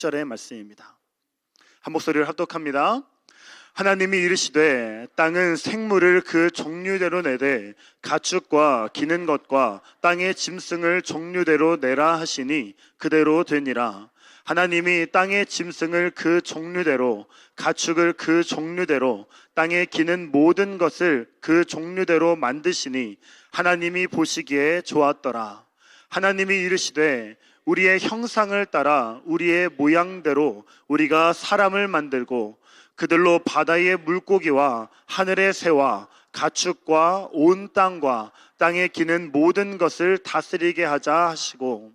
10절의 말씀입니다. 한 목소리를 합독합니다. 하나님이 이르시되 땅은 생물을 그 종류대로 내되 가축과 기는 것과 땅의 짐승을 종류대로 내라 하시니 그대로 되니라. 하나님이 땅의 짐승을 그 종류대로, 가축을 그 종류대로, 땅에 기는 모든 것을 그 종류대로 만드시니 하나님이 보시기에 좋았더라. 하나님이 이르시되 우리의 형상을 따라 우리의 모양대로 우리가 사람을 만들고 그들로 바다의 물고기와 하늘의 새와 가축과 온 땅과 땅에 기는 모든 것을 다스리게 하자 하시고,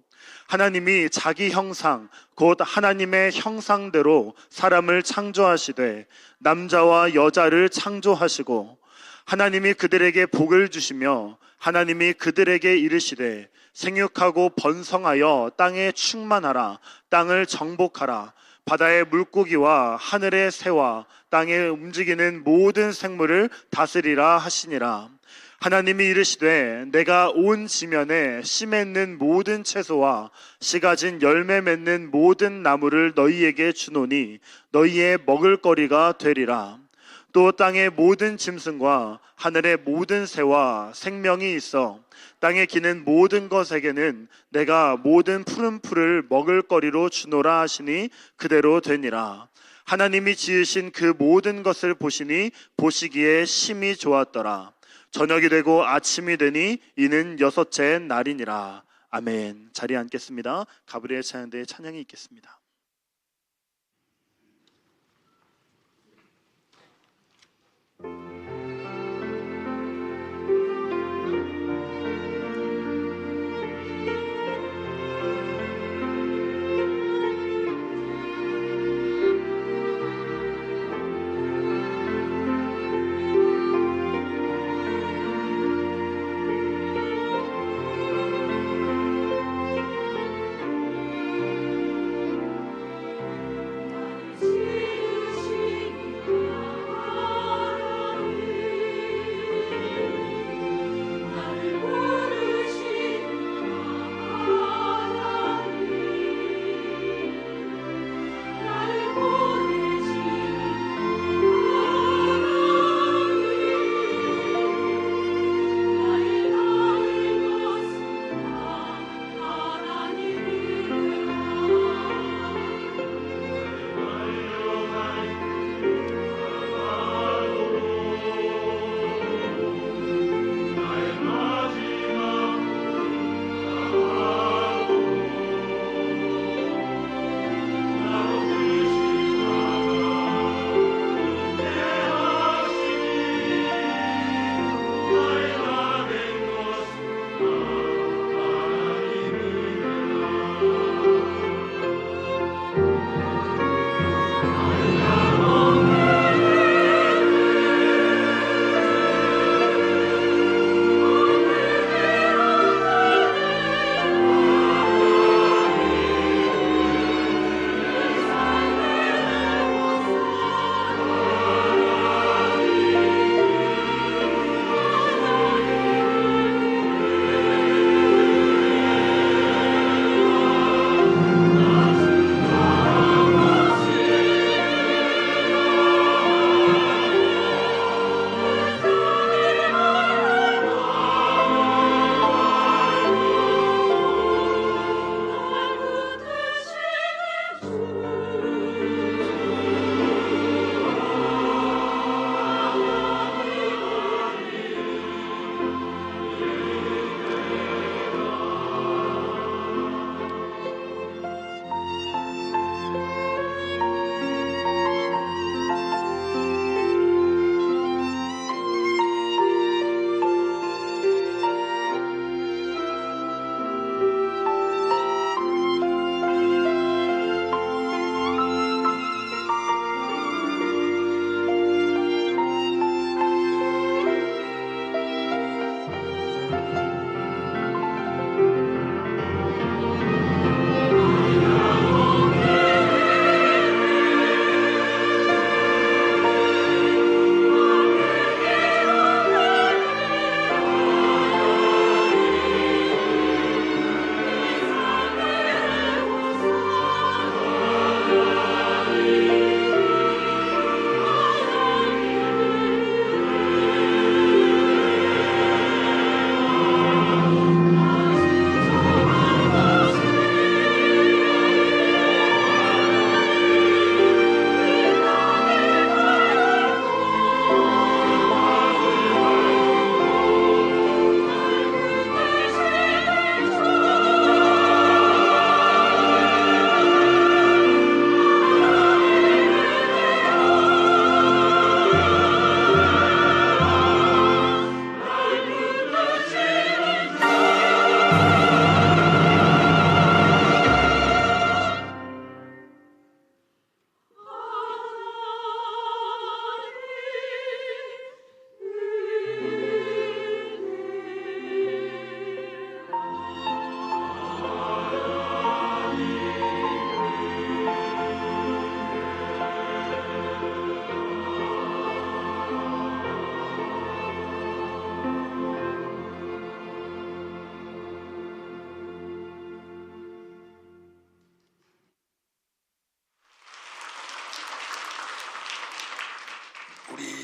하나님이 자기 형상 곧 하나님의 형상대로 사람을 창조하시되 남자와 여자를 창조하시고, 하나님이 그들에게 복을 주시며 하나님이 그들에게 이르시되 생육하고 번성하여 땅에 충만하라. 땅을 정복하라. 바다의 물고기와 하늘의 새와 땅에 움직이는 모든 생물을 다스리라 하시니라. 하나님이 이르시되 내가 온 지면에 씨 맺는 모든 채소와 씨 가진 열매 맺는 모든 나무를 너희에게 주노니 너희의 먹을거리가 되리라. 또 땅의 모든 짐승과 하늘의 모든 새와 생명이 있어 땅에 기는 모든 것에게는 내가 모든 푸른 풀을 먹을거리로 주노라 하시니 그대로 되니라. 하나님이 지으신 그 모든 것을 보시니 보시기에 심히 좋았더라. 저녁이 되고 아침이 되니 이는 여섯째 날이니라. 아멘. 자리에 앉겠습니다. 가브리엘 찬양대의 찬양이 있겠습니다.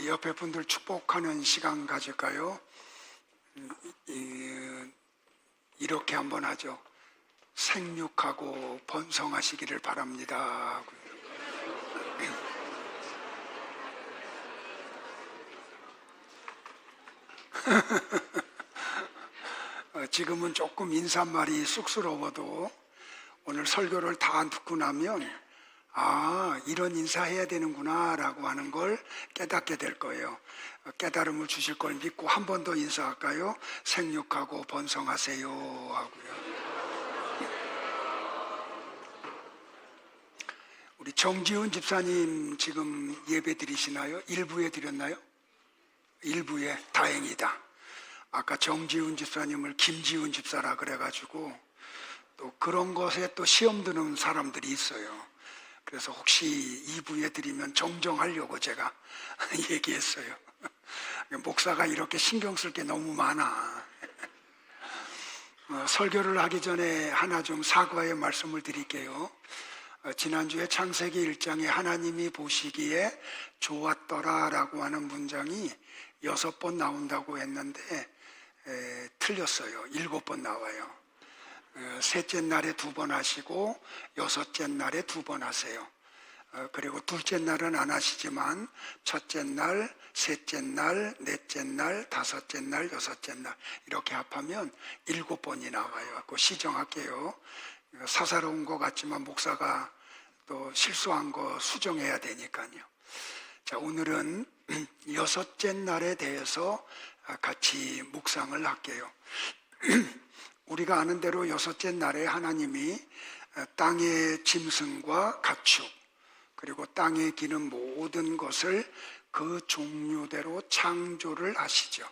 우리 옆에 분들 축복하는 시간 가질까요? 이렇게 한번 하죠. 생육하고 번성하시기를 바랍니다. 지금은 조금 인사말이 쑥스러워도 오늘 설교를 다 듣고 나면 이런 인사해야 되는구나 라고 하는 걸 깨닫게 될 거예요. 깨달음을 주실 걸 믿고 한 번 더 인사할까요? 생육하고 번성하세요 하고요. 우리 정지훈 집사님 지금 예배 드리시나요? 일부에 드렸나요? 일부에. 다행이다. 아까 정지훈 집사님을 김지훈 집사라 그래가지고 또 그런 것에 또 시험 드는 사람들이 있어요. 그래서 혹시 2부에 드리면 정정하려고 제가 얘기했어요. 목사가 이렇게 신경 쓸 게 너무 많아. 설교를 하기 전에 하나 좀 사과의 말씀을 드릴게요. 지난주에 창세기 1장에 하나님이 보시기에 좋았더라 라고 하는 문장이 6번 나온다고 했는데 틀렸어요. 7번 나와요. 셋째 날에 2번 하시고 여섯째 날에 2번 하세요. 그리고 둘째 날은 안 하시지만 첫째 날, 셋째 날, 넷째 날, 다섯째 날, 여섯째 날 이렇게 합하면 7번이 나와요. 그거 시정할게요. 사사로운 것 같지만 목사가 또 실수한 거 수정해야 되니까요. 자, 오늘은 여섯째 날에 대해서 같이 묵상을 할게요. 우리가 아는 대로 여섯째 날에 하나님이 땅의 짐승과 가축 그리고 땅에 기는 모든 것을 그 종류대로 창조를 하시죠.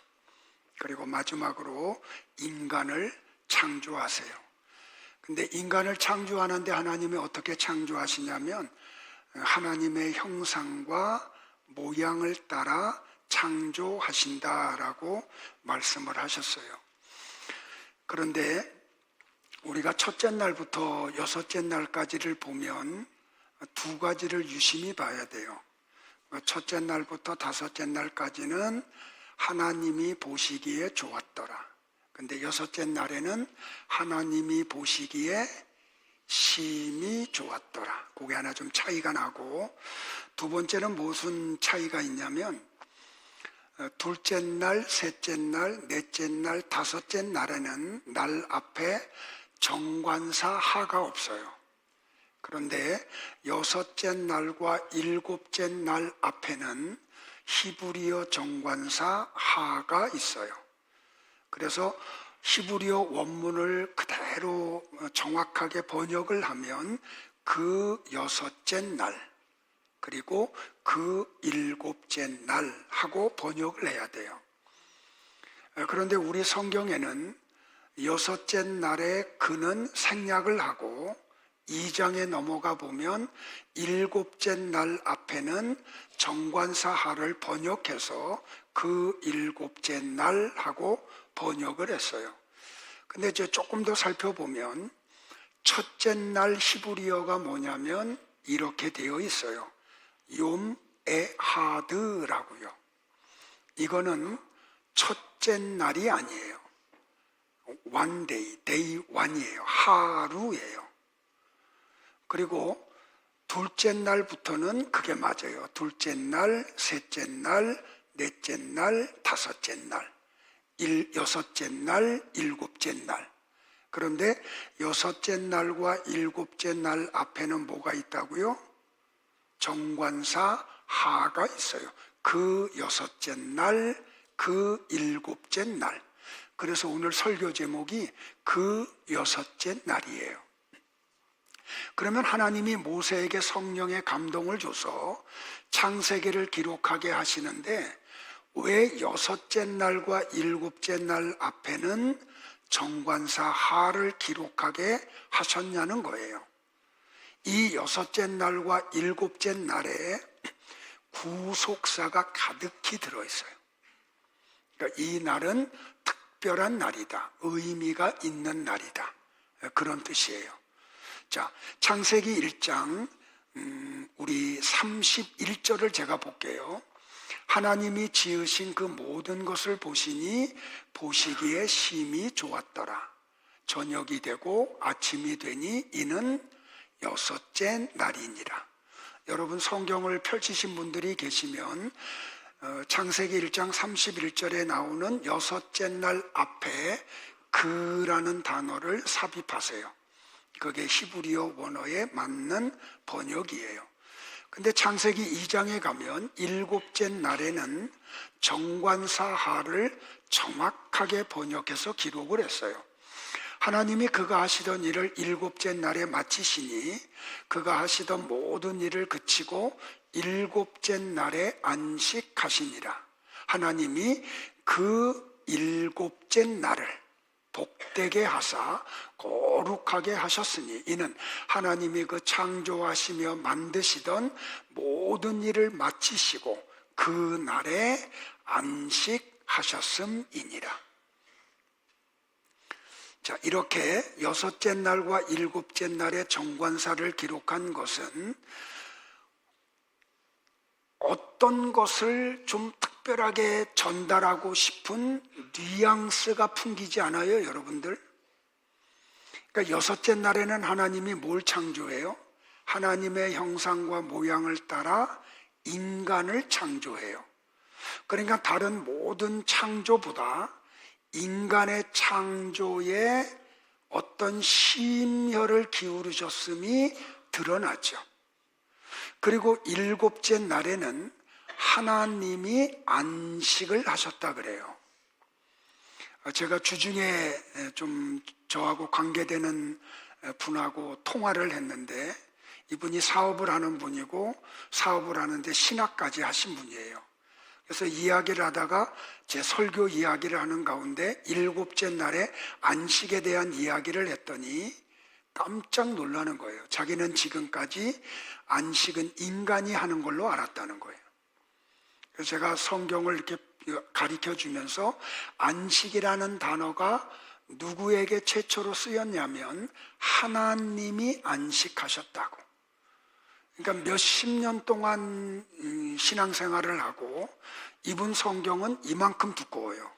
그리고 마지막으로 인간을 창조하세요. 근데 인간을 창조하는데 하나님이 어떻게 창조하시냐면 하나님의 형상과 모양을 따라 창조하신다라고 말씀을 하셨어요. 그런데 우리가 첫째 날부터 여섯째 날까지를 보면 2가지를 유심히 봐야 돼요. 첫째 날부터 다섯째 날까지는 하나님이 보시기에 좋았더라. 근데 여섯째 날에는 하나님이 보시기에 심히 좋았더라. 그게 하나 좀 차이가 나고, 두 번째는 무슨 차이가 있냐면 둘째 날, 셋째 날, 넷째 날, 다섯째 날에는 날 앞에 정관사 하가 없어요. 그런데 여섯째 날과 일곱째 날 앞에는 히브리어 정관사 하가 있어요. 그래서 히브리어 원문을 그대로 정확하게 번역을 하면 그 여섯째 날 그리고 그 일곱째 날 하고 번역을 해야 돼요. 그런데 우리 성경에는 여섯째 날에 그는 생략을 하고 2장에 넘어가 보면 일곱째 날 앞에는 정관사하를 번역해서 그 일곱째 날 하고 번역을 했어요. 근데 이제 조금 더 살펴보면 첫째 날 히브리어가 뭐냐면 이렇게 되어 있어요. 욤 에하드라고요. 이거는 첫째 날이 아니에요. one day, day one이에요. 하루예요. 그리고 둘째 날부터는 그게 맞아요. 둘째 날, 셋째 날, 넷째 날, 다섯째 날, 여섯째 날, 일곱째 날. 그런데 여섯째 날과 일곱째 날 앞에는 뭐가 있다고요? 정관사 하가 있어요. 그 여섯째 날, 그 일곱째 날. 그래서 오늘 설교 제목이 그 여섯째 날이에요. 그러면 하나님이 모세에게 성령의 감동을 줘서 창세기를 기록하게 하시는데 왜 여섯째 날과 일곱째 날 앞에는 정관사 하를 기록하게 하셨냐는 거예요. 이 여섯째 날과 일곱째 날에 구속사가 가득히 들어있어요. 그러니까 이 날은 특별한 날이다. 의미가 있는 날이다. 그런 뜻이에요. 자, 창세기 1장 우리 31절을 제가 볼게요. 하나님이 지으신 그 모든 것을 보시니 보시기에 심히 좋았더라. 저녁이 되고 아침이 되니 이는 여섯째 날이니라. 여러분 성경을 펼치신 분들이 계시면 창세기 1장 31절에 나오는 여섯째 날 앞에 그라는 단어를 삽입하세요. 그게 히브리어 원어에 맞는 번역이에요. 근데 창세기 2장에 가면 일곱째 날에는 정관사하를 정확하게 번역해서 기록을 했어요. 하나님이 그가 하시던 일을 일곱째 날에 마치시니 그가 하시던 모든 일을 그치고 일곱째 날에 안식하시니라. 하나님이 그 일곱째 날을 복되게 하사 거룩하게 하셨으니 이는 하나님이 그 창조하시며 만드시던 모든 일을 마치시고 그 날에 안식하셨음이니라. 자, 이렇게 여섯째 날과 일곱째 날의 정관사를 기록한 것은 어떤 것을 좀 특별하게 전달하고 싶은 뉘앙스가 풍기지 않아요, 여러분들? 그러니까 여섯째 날에는 하나님이 뭘 창조해요? 하나님의 형상과 모양을 따라 인간을 창조해요. 그러니까 다른 모든 창조보다 인간의 창조에 어떤 심혈을 기울이셨음이 드러나죠. 그리고 일곱째 날에는 하나님이 안식을 하셨다 그래요. 제가 주중에 좀 저하고 관계되는 분하고 통화를 했는데 이분이 사업을 하는 분이고 사업을 하는데 신학까지 하신 분이에요. 그래서 이야기를 하다가 제 설교 이야기를 하는 가운데 일곱째 날에 안식에 대한 이야기를 했더니 깜짝 놀라는 거예요. 자기는 지금까지 안식은 인간이 하는 걸로 알았다는 거예요. 그래서 제가 성경을 이렇게 가르쳐 주면서 안식이라는 단어가 누구에게 최초로 쓰였냐면 하나님이 안식하셨다고. 그러니까 몇십 년 동안 신앙생활을 하고 이분 성경은 이만큼 두꺼워요.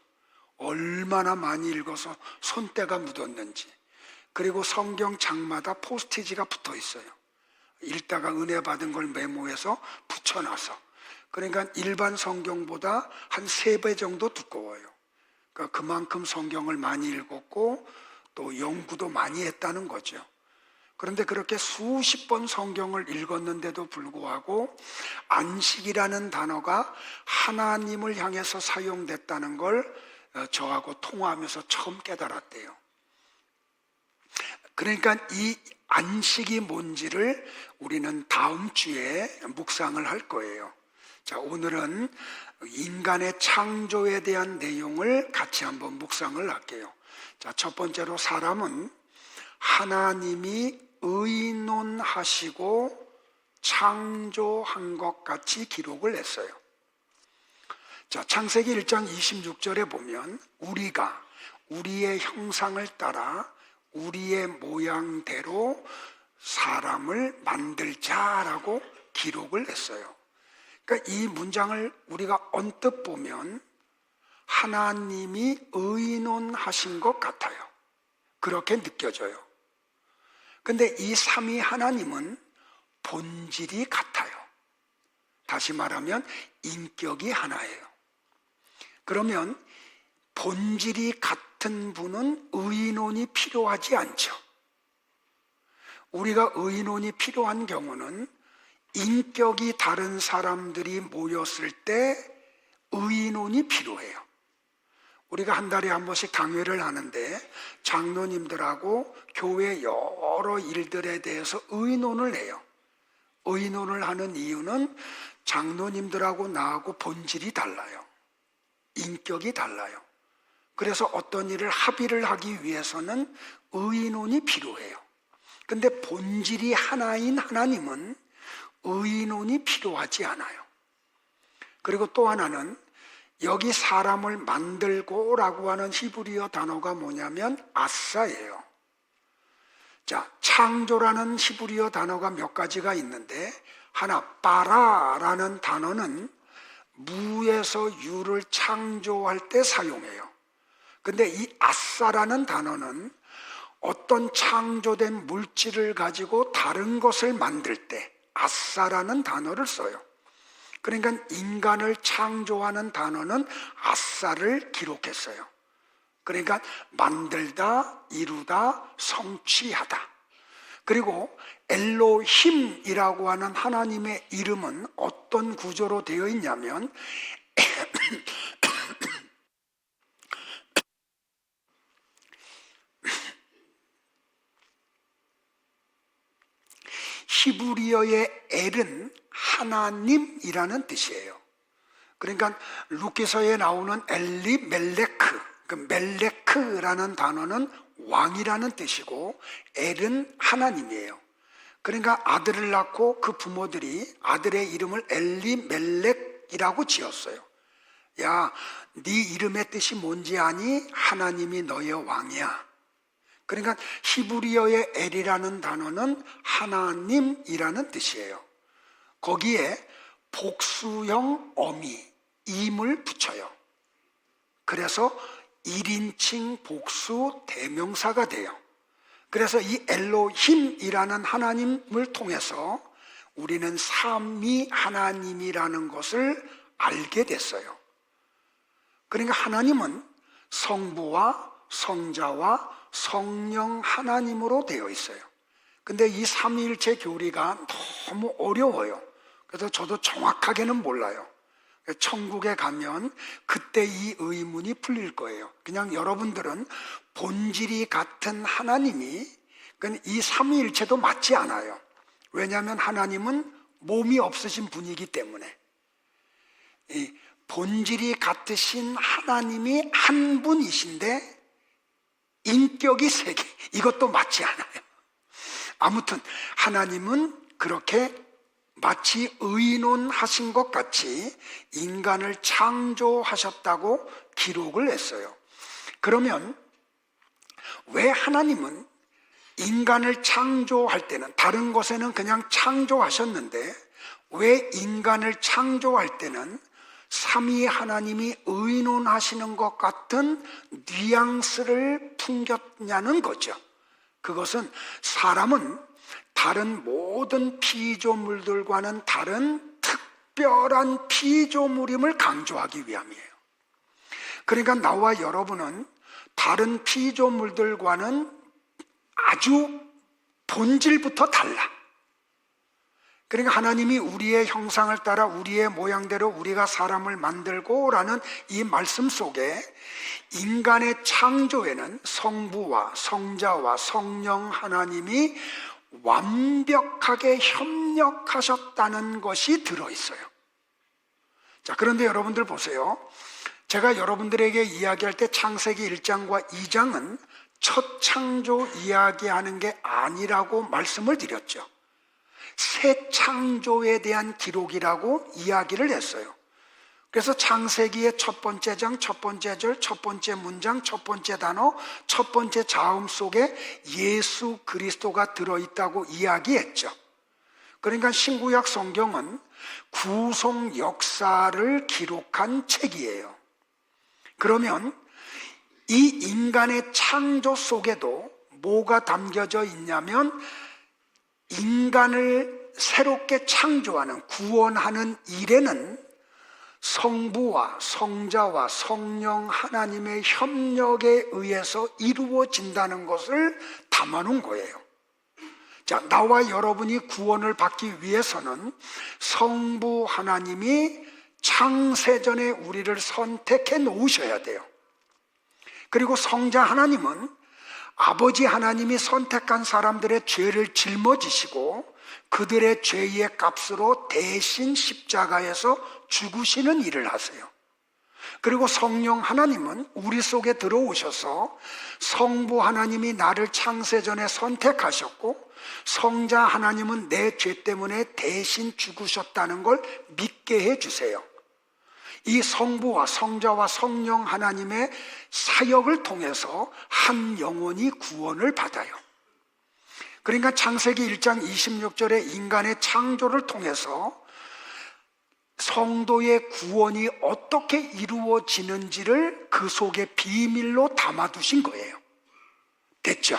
얼마나 많이 읽어서 손때가 묻었는지. 그리고 성경 장마다 포스티지가 붙어 있어요. 읽다가 은혜 받은 걸 메모해서 붙여놔서. 그러니까 일반 성경보다 한 3배 정도 두꺼워요. 그러니까 그만큼 성경을 많이 읽었고 또 연구도 많이 했다는 거죠. 그런데 그렇게 수십 번 성경을 읽었는데도 불구하고 안식이라는 단어가 하나님을 향해서 사용됐다는 걸 저하고 통화하면서 처음 깨달았대요. 그러니까 이 안식이 뭔지를 우리는 다음 주에 묵상을 할 거예요. 자, 오늘은 인간의 창조에 대한 내용을 같이 한번 묵상을 할게요. 자, 첫 번째로 사람은 하나님이 의논하시고 창조한 것 같이 기록을 했어요. 자, 창세기 1장 26절에 보면 우리가 우리의 형상을 따라 우리의 모양대로 사람을 만들자라고 기록을 했어요. 그러니까 이 문장을 우리가 언뜻 보면 하나님이 의논하신 것 같아요. 그렇게 느껴져요. 근데 이 삼위 하나님은 본질이 같아요. 다시 말하면 인격이 하나예요. 그러면 본질이 같은 분은 의논이 필요하지 않죠. 우리가 의논이 필요한 경우는 인격이 다른 사람들이 모였을 때 의논이 필요해요. 우리가 한 달에 한 번씩 당회를 하는데 장로님들하고 교회 여러 일들에 대해서 의논을 해요. 의논을 하는 이유는 장로님들하고 나하고 본질이 달라요. 인격이 달라요. 그래서 어떤 일을 합의를 하기 위해서는 의논이 필요해요. 근데 본질이 하나인 하나님은 의논이 필요하지 않아요. 그리고 또 하나는 여기 사람을 만들고라고 하는 히브리어 단어가 뭐냐면 아사예요. 자, 창조라는 히브리어 단어가 몇 가지가 있는데 하나, 바라라는 단어는 무에서 유를 창조할 때 사용해요. 근데 이 아싸라는 단어는 어떤 창조된 물질을 가지고 다른 것을 만들 때 아싸라는 단어를 써요. 그러니까 인간을 창조하는 단어는 아싸를 기록했어요. 그러니까 만들다, 이루다, 성취하다. 그리고 엘로힘이라고 하는 하나님의 이름은 어떤 구조로 되어 있냐면 히브리어의 엘은 하나님이라는 뜻이에요. 그러니까 루키서에 나오는 엘리멜레크, 그 멜레크라는 단어는 왕이라는 뜻이고 엘은 하나님이에요. 그러니까 아들을 낳고 그 부모들이 아들의 이름을 엘리멜렉이라고 지었어요. 야, 네 이름의 뜻이 뭔지 아니? 하나님이 너의 왕이야. 그러니까 히브리어의 엘이라는 단어는 하나님이라는 뜻이에요. 거기에 복수형 어미, 임을 붙여요. 그래서 1인칭 복수 대명사가 돼요. 그래서 이 엘로힘이라는 하나님을 통해서 우리는 삼위 하나님이라는 것을 알게 됐어요. 그러니까 하나님은 성부와 성자와 성령 하나님으로 되어 있어요. 근데 이 삼위일체 교리가 너무 어려워요. 그래서 저도 정확하게는 몰라요. 천국에 가면 그때 이 의문이 풀릴 거예요. 그냥 여러분들은 본질이 같은 하나님이 이 삼위일체도 맞지 않아요. 왜냐하면 하나님은 몸이 없으신 분이기 때문에 이 본질이 같으신 하나님이 한 분이신데 인격이 세 개, 이것도 맞지 않아요. 아무튼 하나님은 그렇게 마치 의논하신 것 같이 인간을 창조하셨다고 기록을 했어요. 그러면 왜 하나님은 인간을 창조할 때는 다른 것에는 그냥 창조하셨는데 왜 인간을 창조할 때는 삼위 하나님이 의논하시는 것 같은 뉘앙스를 풍겼냐는 거죠. 그것은 사람은 다른 모든 피조물들과는 다른 특별한 피조물임을 강조하기 위함이에요. 그러니까 나와 여러분은 다른 피조물들과는 아주 본질부터 달라. 그러니까 하나님이 우리의 형상을 따라 우리의 모양대로 우리가 사람을 만들고 라는 이 말씀 속에 인간의 창조에는 성부와 성자와 성령 하나님이 완벽하게 협력하셨다는 것이 들어있어요. 자, 그런데 여러분들 보세요. 제가 여러분들에게 이야기할 때 창세기 1장과 2장은 첫 창조 이야기하는 게 아니라고 말씀을 드렸죠. 새 창조에 대한 기록이라고 이야기를 했어요. 그래서 창세기의 첫 번째 장, 첫 번째 절, 첫 번째 문장, 첫 번째 단어, 첫 번째 자음 속에 예수 그리스도가 들어있다고 이야기했죠. 그러니까 신구약 성경은 구속 역사를 기록한 책이에요. 그러면 이 인간의 창조 속에도 뭐가 담겨져 있냐면 인간을 새롭게 창조하는, 구원하는 일에는 성부와 성자와 성령 하나님의 협력에 의해서 이루어진다는 것을 담아놓은 거예요. 자, 나와 여러분이 구원을 받기 위해서는 성부 하나님이 창세전에 우리를 선택해 놓으셔야 돼요. 그리고 성자 하나님은 아버지 하나님이 선택한 사람들의 죄를 짊어지시고 그들의 죄의 값으로 대신 십자가에서 죽으시는 일을 하세요. 그리고 성령 하나님은 우리 속에 들어오셔서 성부 하나님이 나를 창세전에 선택하셨고 성자 하나님은 내 죄 때문에 대신 죽으셨다는 걸 믿게 해주세요. 이 성부와 성자와 성령 하나님의 사역을 통해서 한 영혼이 구원을 받아요. 그러니까 창세기 1장 26절에 인간의 창조를 통해서 성도의 구원이 어떻게 이루어지는지를 그 속에 비밀로 담아두신 거예요. 됐죠?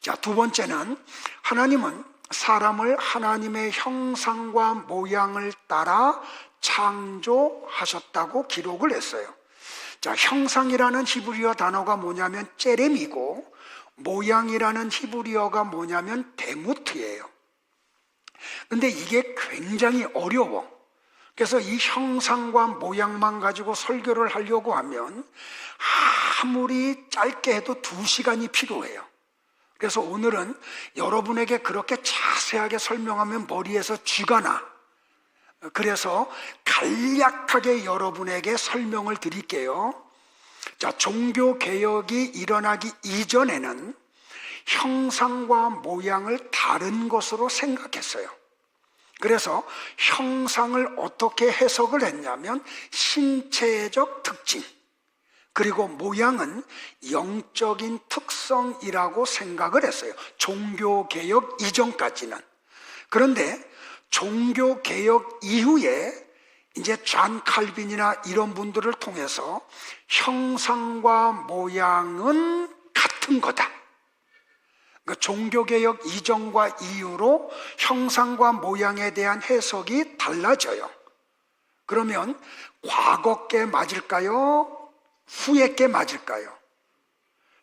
자, 두 번째는 하나님은 사람을 하나님의 형상과 모양을 따라 창조하셨다고 기록을 했어요. 자, 형상이라는 히브리어 단어가 뭐냐면 째렘이고, 모양이라는 히브리어가 뭐냐면 데무트예요. 근데 이게 굉장히 어려워. 그래서 이 형상과 모양만 가지고 설교를 하려고 하면 아무리 짧게 해도 2시간이 필요해요. 그래서 오늘은 여러분에게 그렇게 자세하게 설명하면 머리에서 쥐가 나. 그래서 간략하게 여러분에게 설명을 드릴게요. 자, 종교개혁이 일어나기 이전에는 형상과 모양을 다른 것으로 생각했어요. 그래서 형상을 어떻게 해석을 했냐면 신체적 특징, 그리고 모양은 영적인 특성이라고 생각을 했어요. 종교개혁 이전까지는. 그런데 종교개혁 이후에 이제 존 칼빈이나 이런 분들을 통해서 형상과 모양은 같은 거다. 그러니까 종교개혁 이전과 이후로 형상과 모양에 대한 해석이 달라져요. 그러면 과거께 맞을까요? 후에께 맞을까요?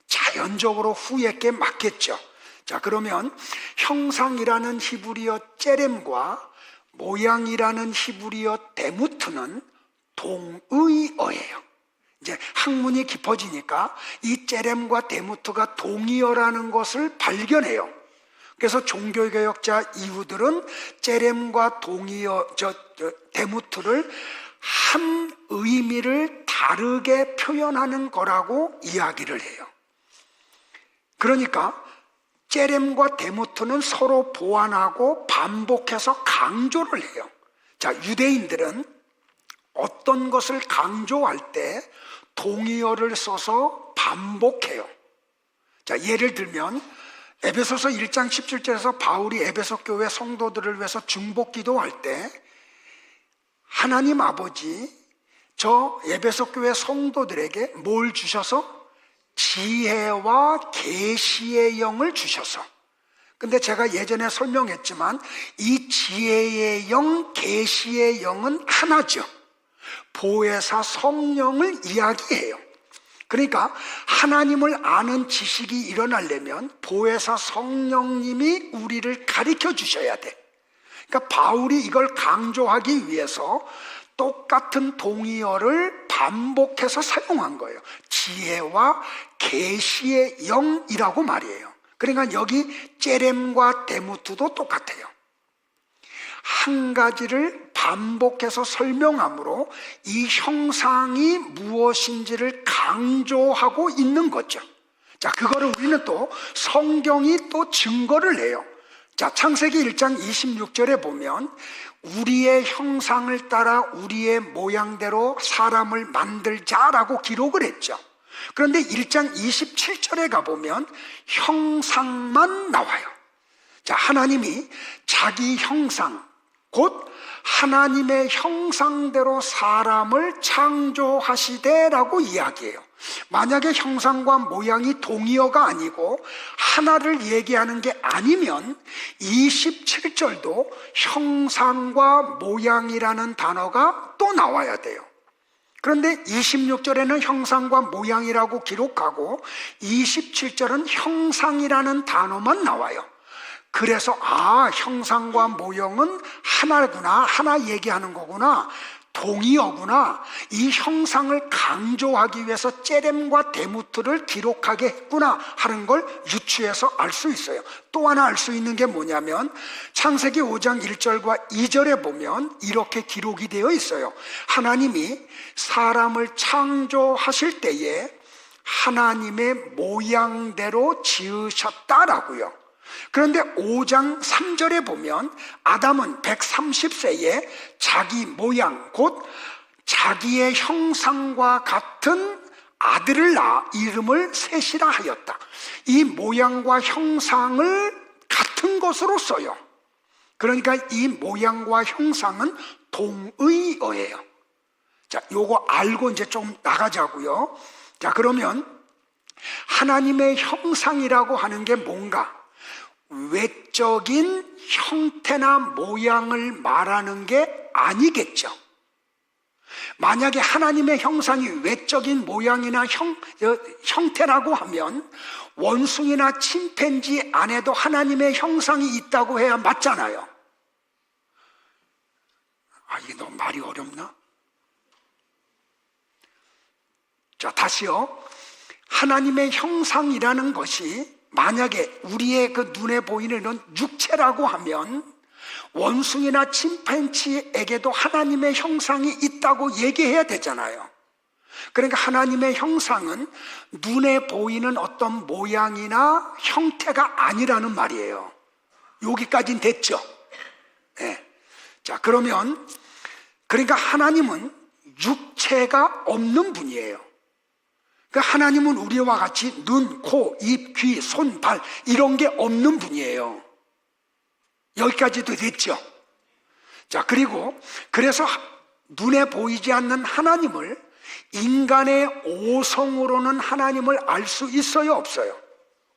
자연적으로 후에께 맞겠죠. 자, 그러면 형상이라는 히브리어 째렘과 모양이라는 히브리어 데무트는 동의어예요. 이제 학문이 깊어지니까 이 째렘과 데무트가 동의어라는 것을 발견해요. 그래서 종교개혁자 이후들은 째렘과 데무트를 한 의미를 다르게 표현하는 거라고 이야기를 해요. 그러니까 째렘과 데무트는 서로 보완하고 반복해서 강조를 해요. 자, 유대인들은 어떤 것을 강조할 때 동의어를 써서 반복해요. 자, 예를 들면 에베소서 1장 17절에서 바울이 에베소 교회 성도들을 위해서 중복 기도할 때 하나님 아버지 저 에베소 교회 성도들에게 뭘 주셔서? 지혜와 계시의 영을 주셔서. 근데 제가 예전에 설명했지만 이 지혜의 영, 계시의 영은 하나죠. 보혜사 성령을 이야기해요. 그러니까 하나님을 아는 지식이 일어나려면 보혜사 성령님이 우리를 가르쳐 주셔야 돼. 그러니까 바울이 이걸 강조하기 위해서 똑같은 동의어를 반복해서 사용한 거예요. 지혜와 계시의 영이라고 말이에요. 그러니까 여기 째렘과 데무트도 똑같아요. 한 가지를 반복해서 설명함으로 이 형상이 무엇인지를 강조하고 있는 거죠. 자, 그거를 우리는 또 성경이 또 증거를 해요. 자, 창세기 1장 26절에 보면 우리의 형상을 따라 우리의 모양대로 사람을 만들자라고 기록을 했죠. 그런데 1장 27절에 가보면 형상만 나와요. 자, 하나님이 자기 형상, 곧 하나님의 형상대로 사람을 창조하시되라고 이야기해요. 만약에 형상과 모양이 동의어가 아니고 하나를 얘기하는 게 아니면 27절도 형상과 모양이라는 단어가 또 나와야 돼요. 그런데 26절에는 형상과 모양이라고 기록하고 27절은 형상이라는 단어만 나와요. 그래서 형상과 모형은 하나구나, 하나 얘기하는 거구나, 동의어구나, 이 형상을 강조하기 위해서 째렘과 데무트를 기록하게 했구나 하는 걸 유추해서 알 수 있어요. 또 하나 알 수 있는 게 뭐냐면 창세기 5장 1절과 2절에 보면 이렇게 기록이 되어 있어요. 하나님이 사람을 창조하실 때에 하나님의 모양대로 지으셨다라고요. 그런데 5장 3절에 보면 아담은 130세에 자기 모양, 곧 자기의 형상과 같은 아들을 낳아 이름을 셋이라 하였다. 이 모양과 형상을 같은 것으로 써요. 그러니까 이 모양과 형상은 공의어예요. 자, 요거 알고 이제 좀 나가자고요. 자, 그러면 하나님의 형상이라고 하는 게 뭔가? 외적인 형태나 모양을 말하는 게 아니겠죠. 만약에 하나님의 형상이 외적인 모양이나 형태라고 하면 원숭이나 침팬지 안에도 하나님의 형상이 있다고 해야 맞잖아요. 이게 너무 말이 어렵나? 자, 다시요. 하나님의 형상이라는 것이 만약에 우리의 그 눈에 보이는 이런 육체라고 하면 원숭이나 침팬지에게도 하나님의 형상이 있다고 얘기해야 되잖아요. 그러니까 하나님의 형상은 눈에 보이는 어떤 모양이나 형태가 아니라는 말이에요. 여기까지는 됐죠? 네. 자, 그러면 그러니까 하나님은 육체가 없는 분이에요. 그러니까 하나님은 우리와 같이 눈, 코, 입, 귀, 손, 발 이런 게 없는 분이에요. 여기까지도 됐죠? 자, 그리고 그래서 눈에 보이지 않는 하나님을 인간의 오성으로는 하나님을 알 수 있어요, 없어요?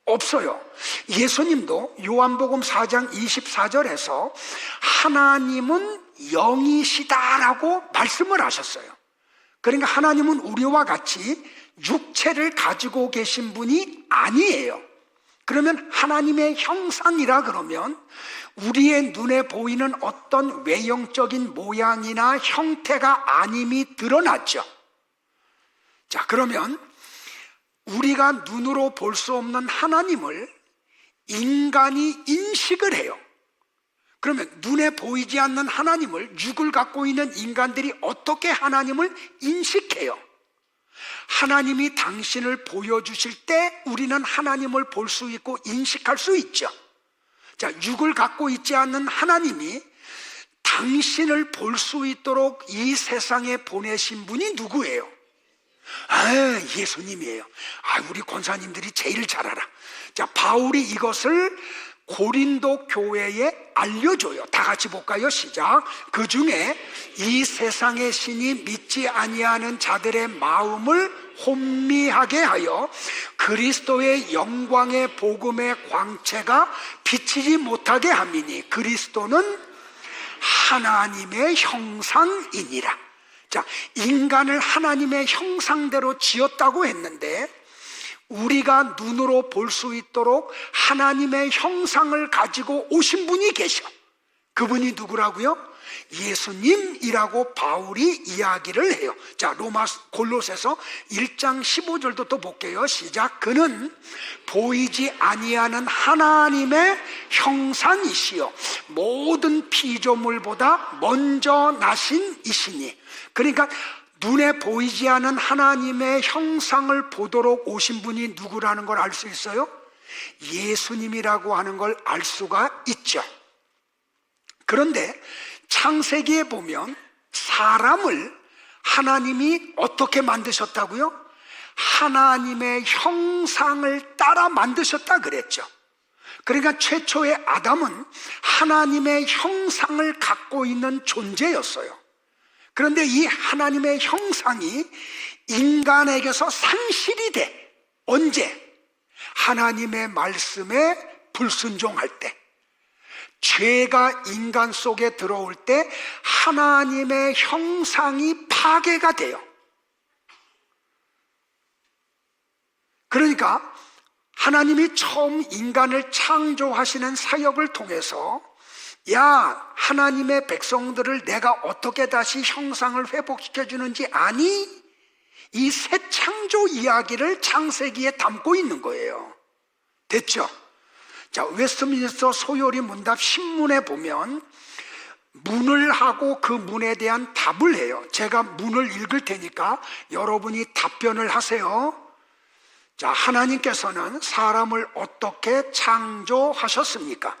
없어요. 예수님도 요한복음 4장 24절에서 하나님은 영이시다라고 말씀을 하셨어요. 그러니까 하나님은 우리와 같이 육체를 가지고 계신 분이 아니에요. 그러면 하나님의 형상이라 그러면 우리의 눈에 보이는 어떤 외형적인 모양이나 형태가 아님이 드러났죠. 자, 그러면 우리가 눈으로 볼 수 없는 하나님을 인간이 인식을 해요. 그러면 눈에 보이지 않는 하나님을 육을 갖고 있는 인간들이 어떻게 하나님을 인식해요? 하나님이 당신을 보여주실 때 우리는 하나님을 볼 수 있고 인식할 수 있죠. 자, 육을 갖고 있지 않는 하나님이 당신을 볼 수 있도록 이 세상에 보내신 분이 누구예요? 예수님이에요. 우리 권사님들이 제일 잘 알아. 자, 바울이 이것을 고린도 교회에 알려줘요. 다 같이 볼까요? 시작. 그 중에 이 세상의 신이 믿지 아니하는 자들의 마음을 혼미하게 하여 그리스도의 영광의 복음의 광채가 비치지 못하게 함이니 그리스도는 하나님의 형상이니라. 자, 인간을 하나님의 형상대로 지었다고 했는데 우리가 눈으로 볼 수 있도록 하나님의 형상을 가지고 오신 분이 계셔. 그분이 누구라고요? 예수님이라고 바울이 이야기를 해요. 자, 골로새서 1장 15절도 또 볼게요. 시작. 그는 보이지 아니하는 하나님의 형상이시요 모든 피조물보다 먼저 나신 이시니. 그러니까 눈에 보이지 않은 하나님의 형상을 보도록 오신 분이 누구라는 걸 알 수 있어요? 예수님이라고 하는 걸 알 수가 있죠. 그런데 창세기에 보면 사람을 하나님이 어떻게 만드셨다고요? 하나님의 형상을 따라 만드셨다 그랬죠. 그러니까 최초의 아담은 하나님의 형상을 갖고 있는 존재였어요. 그런데 이 하나님의 형상이 인간에게서 상실이 돼. 언제? 하나님의 말씀에 불순종할 때. 죄가 인간 속에 들어올 때 하나님의 형상이 파괴가 돼요. 그러니까 하나님이 처음 인간을 창조하시는 사역을 통해서 하나님의 백성들을 내가 어떻게 다시 형상을 회복시켜 주는지 아니? 이 새 창조 이야기를 창세기에 담고 있는 거예요. 됐죠? 자, 웨스트민스터 소요리 문답 신문에 보면 문을 하고 그 문에 대한 답을 해요. 제가 문을 읽을 테니까 여러분이 답변을 하세요. 자, 하나님께서는 사람을 어떻게 창조하셨습니까?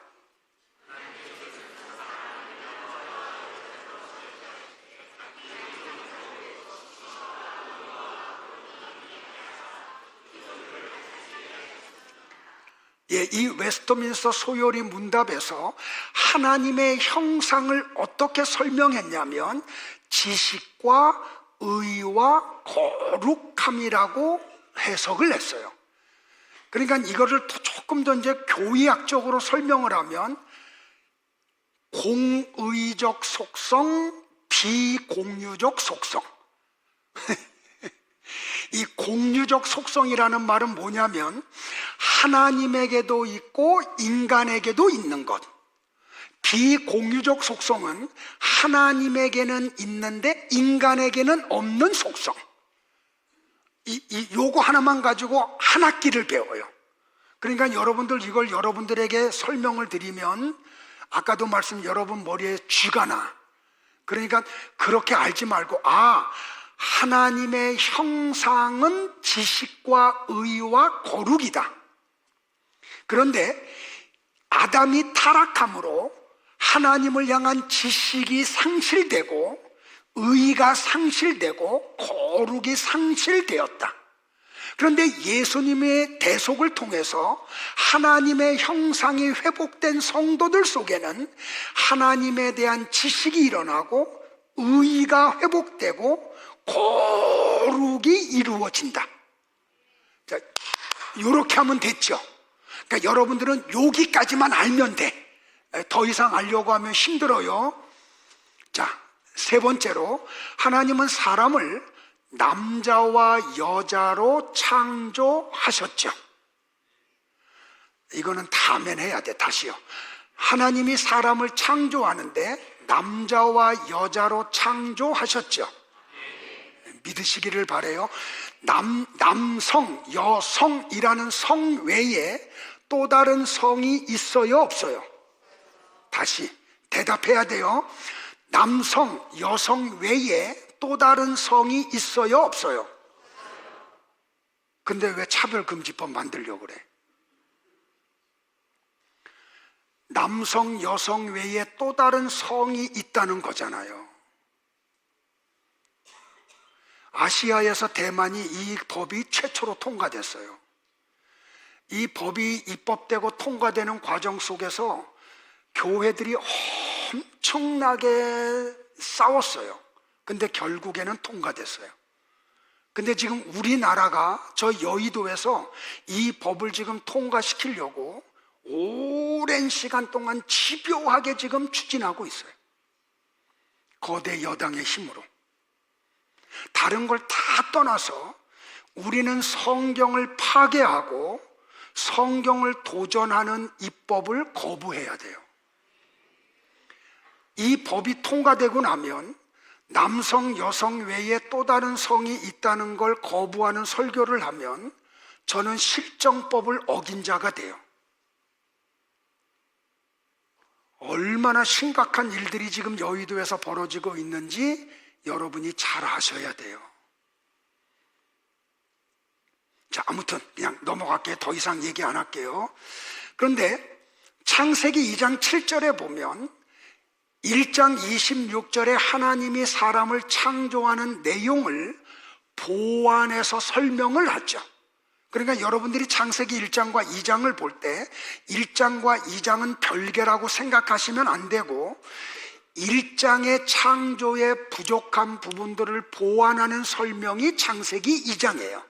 이 웨스트민스터 소요리 문답에서 하나님의 형상을 어떻게 설명했냐면 지식과 의와 거룩함이라고 해석을 했어요. 그러니까 이거를 조금 더 이제 교의학적으로 설명을 하면 공의적 속성, 비공유적 속성. 이 공유적 속성이라는 말은 뭐냐면 하나님에게도 있고 인간에게도 있는 것. 비공유적 속성은 하나님에게는 있는데 인간에게는 없는 속성. 요거 하나만 가지고 한 학기를 배워요. 그러니까 여러분들 이걸 여러분들에게 설명을 드리면 아까도 말씀 여러분 머리에 쥐가 나. 그러니까 그렇게 알지 말고 하나님의 형상은 지식과 의와 거룩이다. 그런데 아담이 타락함으로 하나님을 향한 지식이 상실되고 의가 상실되고 거룩이 상실되었다. 그런데 예수님의 대속을 통해서 하나님의 형상이 회복된 성도들 속에는 하나님에 대한 지식이 일어나고 의가 회복되고 거룩이 이루어진다. 자, 이렇게 하면 됐죠. 그러니까 여러분들은 여기까지만 알면 돼. 더 이상 알려고 하면 힘들어요. 자, 세 번째로 하나님은 사람을 남자와 여자로 창조하셨죠. 이거는 다음엔 해야 돼. 다시요. 하나님이 사람을 창조하는데 남자와 여자로 창조하셨죠. 믿으시기를 바라요. 남성, 여성이라는 성 외에 또 다른 성이 있어요, 없어요? 다시 대답해야 돼요. 남성, 여성 외에 또 다른 성이 있어요, 없어요? 근데 왜 차별금지법 만들려고 그래? 남성, 여성 외에 또 다른 성이 있다는 거잖아요. 아시아에서 대만이 이 법이 최초로 통과됐어요. 이 법이 입법되고 통과되는 과정 속에서 교회들이 엄청나게 싸웠어요. 근데 결국에는 통과됐어요. 근데 지금 우리나라가 저 여의도에서 이 법을 지금 통과시키려고 오랜 시간 동안 집요하게 지금 추진하고 있어요. 거대 여당의 힘으로. 다른 걸 다 떠나서 우리는 성경을 파괴하고 성경을 도전하는 입법을 거부해야 돼요. 이 법이 통과되고 나면 남성, 여성 외에 또 다른 성이 있다는 걸 거부하는 설교를 하면 저는 실정법을 어긴 자가 돼요. 얼마나 심각한 일들이 지금 여의도에서 벌어지고 있는지 여러분이 잘 아셔야 돼요. 자, 아무튼 그냥 넘어갈게요. 더 이상 얘기 안 할게요. 그런데 창세기 2장 7절에 보면 1장 26절에 하나님이 사람을 창조하는 내용을 보완해서 설명을 하죠. 그러니까 여러분들이 창세기 1장과 2장을 볼 때 1장과 2장은 별개라고 생각하시면 안 되고 1장의 창조의 부족한 부분들을 보완하는 설명이 창세기 2장이에요.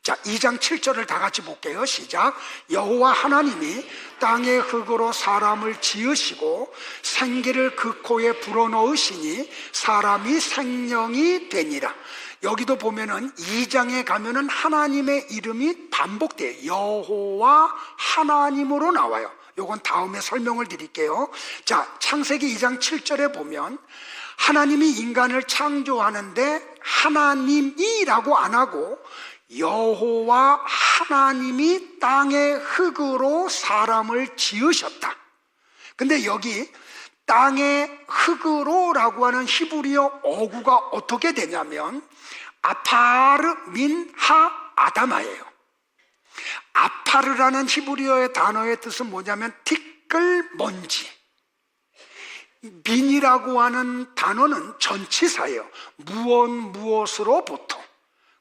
자, 2장 7절을 다 같이 볼게요. 시작. 여호와 하나님이 땅의 흙으로 사람을 지으시고 생기를 그 코에 불어넣으시니 사람이 생명이 되니라. 여기도 보면은 2장에 가면은 하나님의 이름이 반복돼요. 여호와 하나님으로 나와요. 요건 다음에 설명을 드릴게요. 자, 창세기 2장 7절에 보면 하나님이 인간을 창조하는데 하나님이라고 안 하고 여호와 하나님이 땅의 흙으로 사람을 지으셨다. 근데 여기 땅의 흙으로라고 하는 히브리어 어구가 어떻게 되냐면 아파르 민 하 아다마예요. 아파르라는 히브리어의 단어의 뜻은 뭐냐면 티끌 먼지. 민이라고 하는 단어는 전치사예요. 무엇으로부터.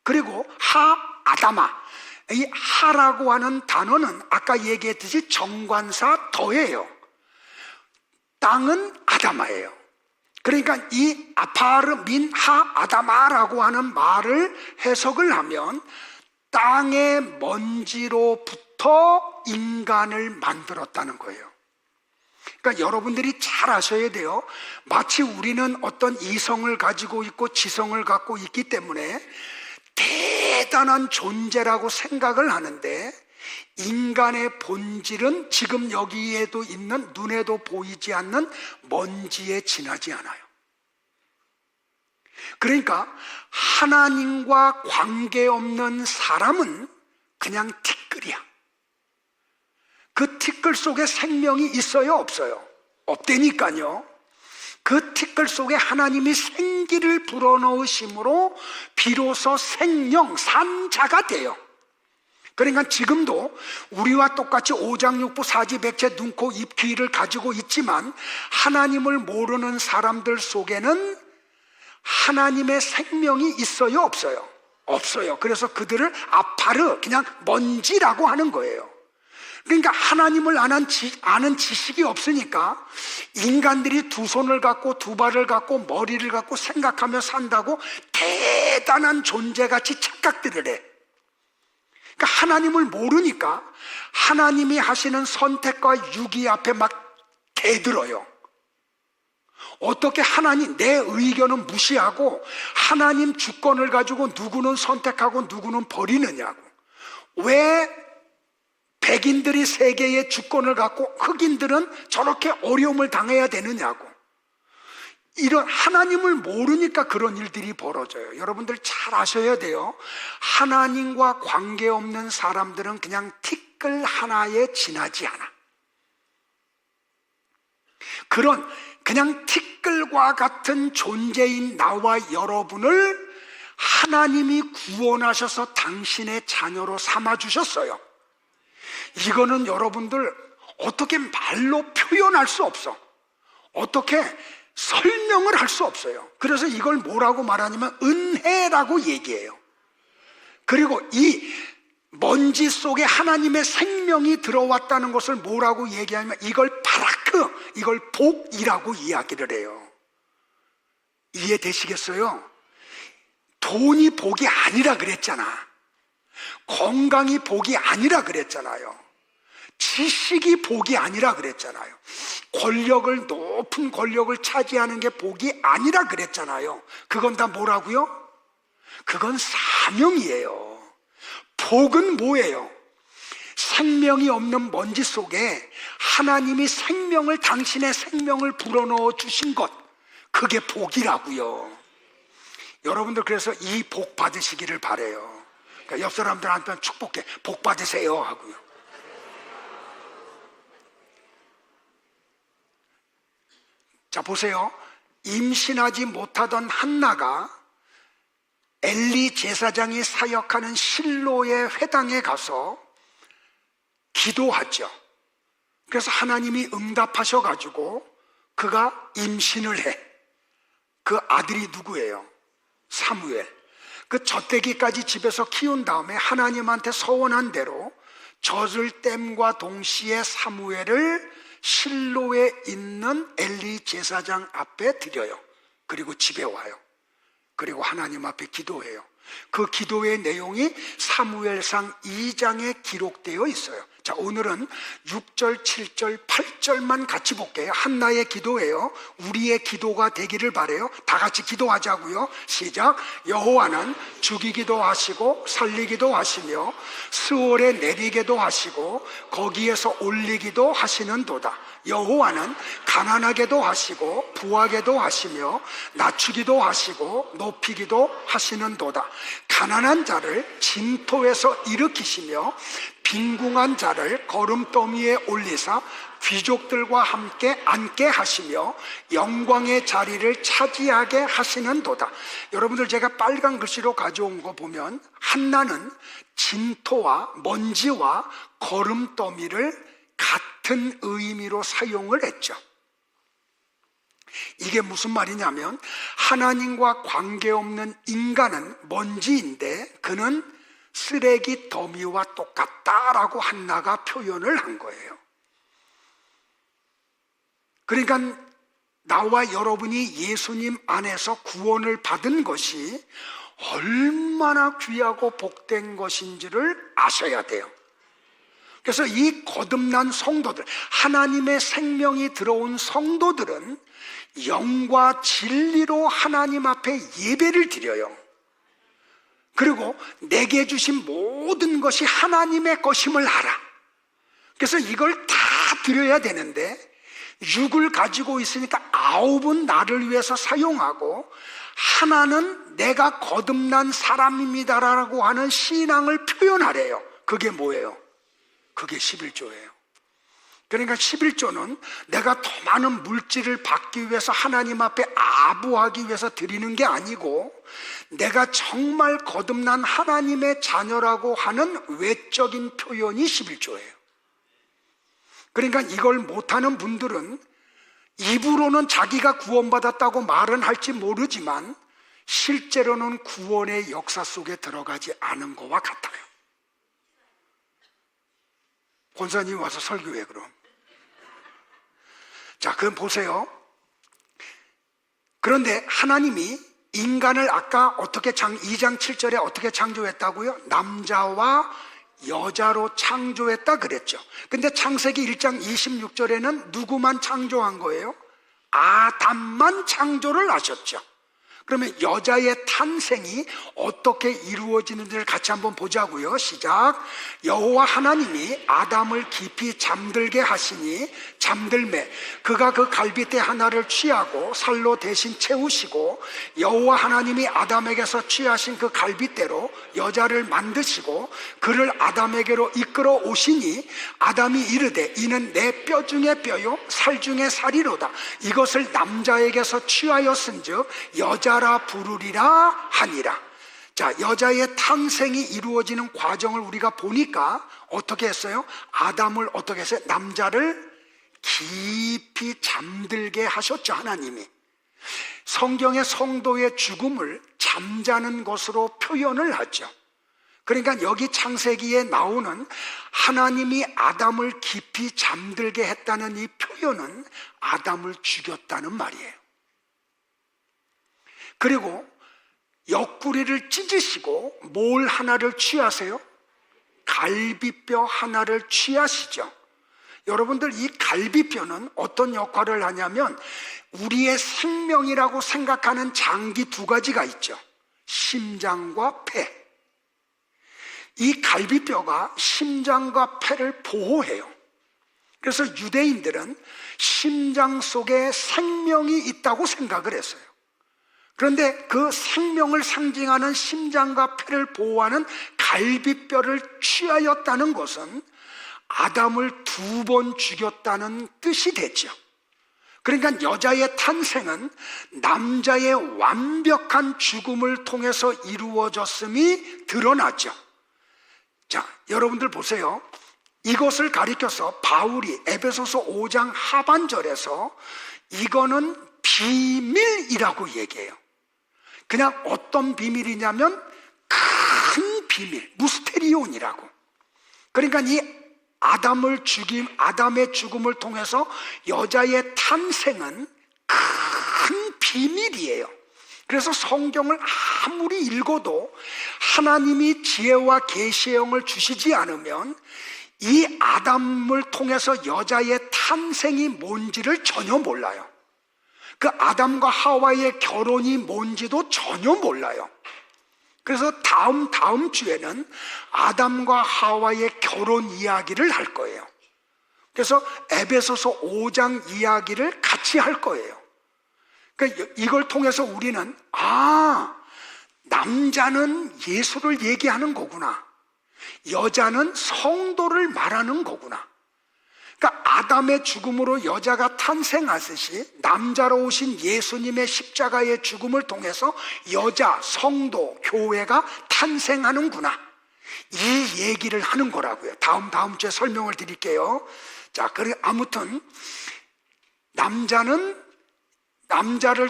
그리고 하 아다마, 이 하라고 하는 단어는 아까 얘기했듯이 정관사 더예요. 땅은 아다마예요. 그러니까 이 아파르 민 하 아다마라고 하는 말을 해석을 하면 땅의 먼지로부터 인간을 만들었다는 거예요. 그러니까 여러분들이 잘 아셔야 돼요. 마치 우리는 어떤 이성을 가지고 있고 지성을 갖고 있기 때문에 대단한 존재라고 생각을 하는데, 인간의 본질은 지금 여기에도 있는 눈에도 보이지 않는 먼지에 지나지 않아요. 그러니까 하나님과 관계없는 사람은 그냥 티끌이야. 그 티끌 속에 생명이 있어요, 없어요? 없다니까요. 그 티끌 속에 하나님이 생기를 불어넣으심으로 비로소 생명, 산자가 돼요. 그러니까 지금도 우리와 똑같이 오장육부 사지백체 눈, 코, 입, 귀를 가지고 있지만 하나님을 모르는 사람들 속에는 하나님의 생명이 있어요, 없어요? 없어요. 그래서 그들을 아파르, 그냥 먼지라고 하는 거예요. 그러니까 하나님을 아는 지식이 없으니까 인간들이 두 손을 갖고 두 발을 갖고 머리를 갖고 생각하며 산다고 대단한 존재같이 착각들을 해. 그러니까 하나님을 모르니까 하나님이 하시는 선택과 유기 앞에 막 대들어요. 어떻게 하나님, 내 의견은 무시하고 하나님 주권을 가지고 누구는 선택하고 누구는 버리느냐고. 왜 백인들이 세계의 주권을 갖고 흑인들은 저렇게 어려움을 당해야 되느냐고. 이런 하나님을 모르니까 그런 일들이 벌어져요. 여러분들 잘 아셔야 돼요. 하나님과 관계없는 사람들은 그냥 티끌 하나에 지나지 않아. 그런 그냥 티끌과 같은 존재인 나와 여러분을 하나님이 구원하셔서 당신의 자녀로 삼아주셨어요. 이거는 여러분들 어떻게 말로 표현할 수 없어. 어떻게 설명을 할 수 없어요. 그래서 이걸 뭐라고 말하냐면 은혜라고 얘기해요. 그리고 이 먼지 속에 하나님의 생명이 들어왔다는 것을 뭐라고 얘기하냐면 이걸 바라크, 이걸 복이라고 이야기를 해요. 이해되시겠어요? 돈이 복이 아니라 그랬잖아. 건강이 복이 아니라 그랬잖아요. 지식이 복이 아니라 그랬잖아요. 높은 권력을 차지하는 게 복이 아니라 그랬잖아요. 그건 다 뭐라고요? 그건 사명이에요. 복은 뭐예요? 생명이 없는 먼지 속에 하나님이 당신의 생명을 불어넣어 주신 것, 그게 복이라고요. 여러분들 그래서 이 복 받으시기를 바라요. 그러니까 옆 사람들한테 축복해, 복 받으세요 하고요. 자, 보세요. 임신하지 못하던 한나가 엘리 제사장이 사역하는 실로의 회당에 가서 기도하죠. 그래서 하나님이 응답하셔가지고 그가 임신을 해. 그 아들이 누구예요? 사무엘. 그 젖대기까지 집에서 키운 다음에 하나님한테 서원한 대로 젖을 땜과 동시에 사무엘을 실로에 있는 엘리 제사장 앞에 드려요. 그리고 집에 와요. 그리고 하나님 앞에 기도해요. 그 기도의 내용이 사무엘상 2장에 기록되어 있어요. 자, 오늘은 6절, 7절, 8절만 같이 볼게요. 한나의 기도예요. 우리의 기도가 되기를 바라요. 다 같이 기도하자고요. 시작. 여호와는 죽이기도 하시고 살리기도 하시며 스올에 내리기도 하시고 거기에서 올리기도 하시는도다. 여호와는 가난하게도 하시고 부하게도 하시며 낮추기도 하시고 높이기도 하시는도다. 가난한 자를 진토에서 일으키시며 빈궁한 자를 거름더미에 올리사 귀족들과 함께 앉게 하시며 영광의 자리를 차지하게 하시는도다. 여러분들 제가 빨간 글씨로 가져온 거 보면 한나는 진토와 먼지와 거름더미를 같은 의미로 사용을 했죠. 이게 무슨 말이냐면 하나님과 관계없는 인간은 먼지인데 그는 쓰레기 더미와 똑같다라고 한나가 표현을 한 거예요. 그러니까 나와 여러분이 예수님 안에서 구원을 받은 것이 얼마나 귀하고 복된 것인지를 아셔야 돼요. 그래서 이 거듭난 성도들, 하나님의 생명이 들어온 성도들은 영과 진리로 하나님 앞에 예배를 드려요. 그리고 내게 주신 모든 것이 하나님의 것임을 알아. 그래서 이걸 다 드려야 되는데, 육을 가지고 있으니까 9은 나를 위해서 사용하고 하나는 내가 거듭난 사람입니다라고 하는 신앙을 표현하래요. 그게 뭐예요? 그게 11조예요. 그러니까 11조는 내가 더 많은 물질을 받기 위해서 하나님 앞에 아부하기 위해서 드리는 게 아니고, 내가 정말 거듭난 하나님의 자녀라고 하는 외적인 표현이 11조예요. 그러니까 이걸 못하는 분들은 입으로는 자기가 구원받았다고 말은 할지 모르지만 실제로는 구원의 역사 속에 들어가지 않은 것과 같아요. 권사님 와서 설교해 그럼. 자, 그럼 보세요. 그런데 하나님이 인간을 아까 어떻게 2장 7절에 어떻게 창조했다고요? 남자와 여자로 창조했다 그랬죠. 근데 창세기 1장 26절에는 누구만 창조한 거예요? 아담만 창조를 하셨죠. 그러면 여자의 탄생이 어떻게 이루어지는지를 같이 한번 보자고요. 시작. 여호와 하나님이 아담을 깊이 잠들게 하시니 잠들매 그가 그 갈빗대 하나를 취하고 살로 대신 채우시고, 여호와 하나님이 아담에게서 취하신 그 갈빗대로 여자를 만드시고 그를 아담에게로 이끌어 오시니 아담이 이르되 이는 내 뼈 중에 뼈요 살 중에 살이로다. 이것을 남자에게서 취하였은즉 여자라 부르리라 하니라. 자, 여자의 탄생이 이루어지는 과정을 우리가 보니까 어떻게 했어요? 아담을 어떻게 했어요? 남자를 깊이 잠들게 하셨죠, 하나님이. 성경의 성도의 죽음을 잠자는 것으로 표현을 하죠. 그러니까 여기 창세기에 나오는 하나님이 아담을 깊이 잠들게 했다는 이 표현은 아담을 죽였다는 말이에요. 그리고 옆구리를 찢으시고 뭘 하나를 취하세요? 갈비뼈 하나를 취하시죠. 여러분들, 이 갈비뼈는 어떤 역할을 하냐면 우리의 생명이라고 생각하는 장기 2가지가 있죠. 심장과 폐. 이 갈비뼈가 심장과 폐를 보호해요. 그래서 유대인들은 심장 속에 생명이 있다고 생각을 했어요. 그런데 그 생명을 상징하는 심장과 폐를 보호하는 갈비뼈를 취하였다는 것은 아담을 2번 죽였다는 뜻이 됐죠. 그러니까 여자의 탄생은 남자의 완벽한 죽음을 통해서 이루어졌음이 드러나죠. 자, 여러분들 보세요. 이것을 가리켜서 바울이 에베소서 5장 하반절에서 이거는 비밀이라고 얘기해요. 그냥 어떤 비밀이냐면 큰 비밀, 무스테리온이라고. 그러니까 이 아담의 죽음을 통해서 여자의 탄생은 큰 비밀이에요. 그래서 성경을 아무리 읽어도 하나님이 지혜와 계시의 영을 주시지 않으면 이 아담을 통해서 여자의 탄생이 뭔지를 전혀 몰라요. 그 아담과 하와의 결혼이 뭔지도 전혀 몰라요. 그래서 다음 주에는 아담과 하와의 결혼 이야기를 할 거예요. 그래서 에베소서 5장 이야기를 같이 할 거예요. 그러니까 이걸 통해서 우리는 남자는 예수를 얘기하는 거구나, 여자는 성도를 말하는 거구나. 그러니까 아담의 죽음으로 여자가 탄생하듯이 남자로 오신 예수님의 십자가의 죽음을 통해서 여자, 성도, 교회가 탄생하는구나, 이 얘기를 하는 거라고요. 다음 주에 설명을 드릴게요. 자, 그래 아무튼 남자를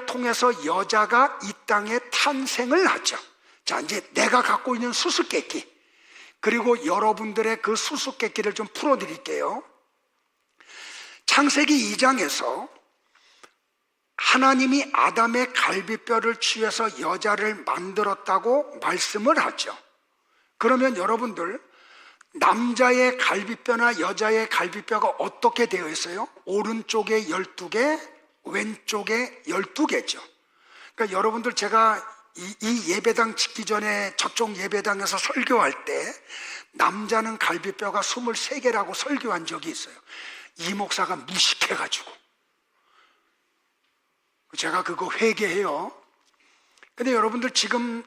통해서 여자가 이 땅에 탄생을 하죠. 자, 이제 내가 갖고 있는 수수께끼, 그리고 여러분들의 그 수수께끼를 좀 풀어드릴게요. 창세기 2장에서 하나님이 아담의 갈비뼈를 취해서 여자를 만들었다고 말씀을 하죠. 그러면 여러분들, 남자의 갈비뼈나 여자의 갈비뼈가 어떻게 되어 있어요? 오른쪽에 12개, 왼쪽에 12개죠. 그러니까 여러분들, 제가 이 예배당 짓기 전에 저쪽 예배당에서 설교할 때 남자는 갈비뼈가 23개라고 설교한 적이 있어요. 이 목사가 무식해가지고 제가 그거 회개해요. 근데 여러분들, 지금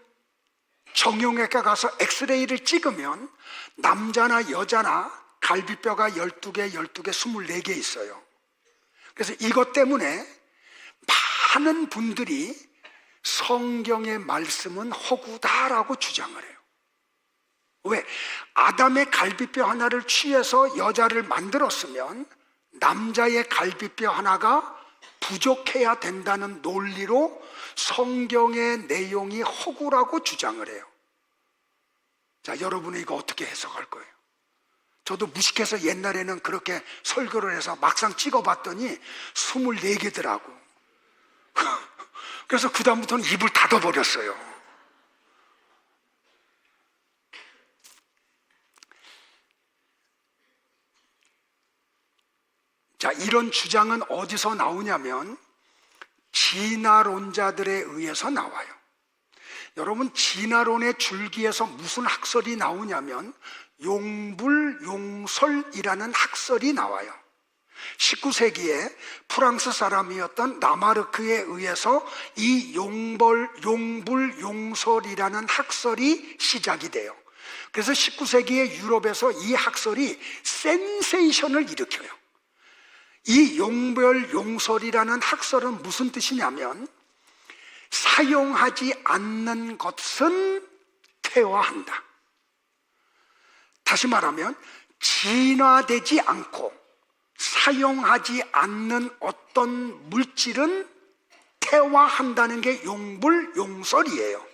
정형외과 가서 엑스레이를 찍으면 남자나 여자나 갈비뼈가 12개, 12개, 24개 있어요. 그래서 이것 때문에 많은 분들이 성경의 말씀은 허구다라고 주장을 해요. 왜? 아담의 갈비뼈 하나를 취해서 여자를 만들었으면 남자의 갈비뼈 하나가 부족해야 된다는 논리로 성경의 내용이 허구라고 주장을 해요. 자, 여러분은 이거 어떻게 해석할 거예요? 저도 무식해서 옛날에는 그렇게 설교를 해서 막상 찍어봤더니 24개더라고. 그래서 그 다음부터는 입을 닫아버렸어요. 자, 이런 주장은 어디서 나오냐면 진화론자들에 의해서 나와요. 여러분, 진화론의 줄기에서 무슨 학설이 나오냐면 용불용설이라는 학설이 나와요. 19세기에 프랑스 사람이었던 라마르크에 의해서 이 용불용설이라는 학설이 시작이 돼요. 그래서 19세기의 유럽에서 이 학설이 센세이션을 일으켜요. 이 용불용설이라는 학설은 무슨 뜻이냐면 사용하지 않는 것은 퇴화한다. 다시 말하면 진화되지 않고 사용하지 않는 어떤 물질은 퇴화한다는 게 용불용설이에요.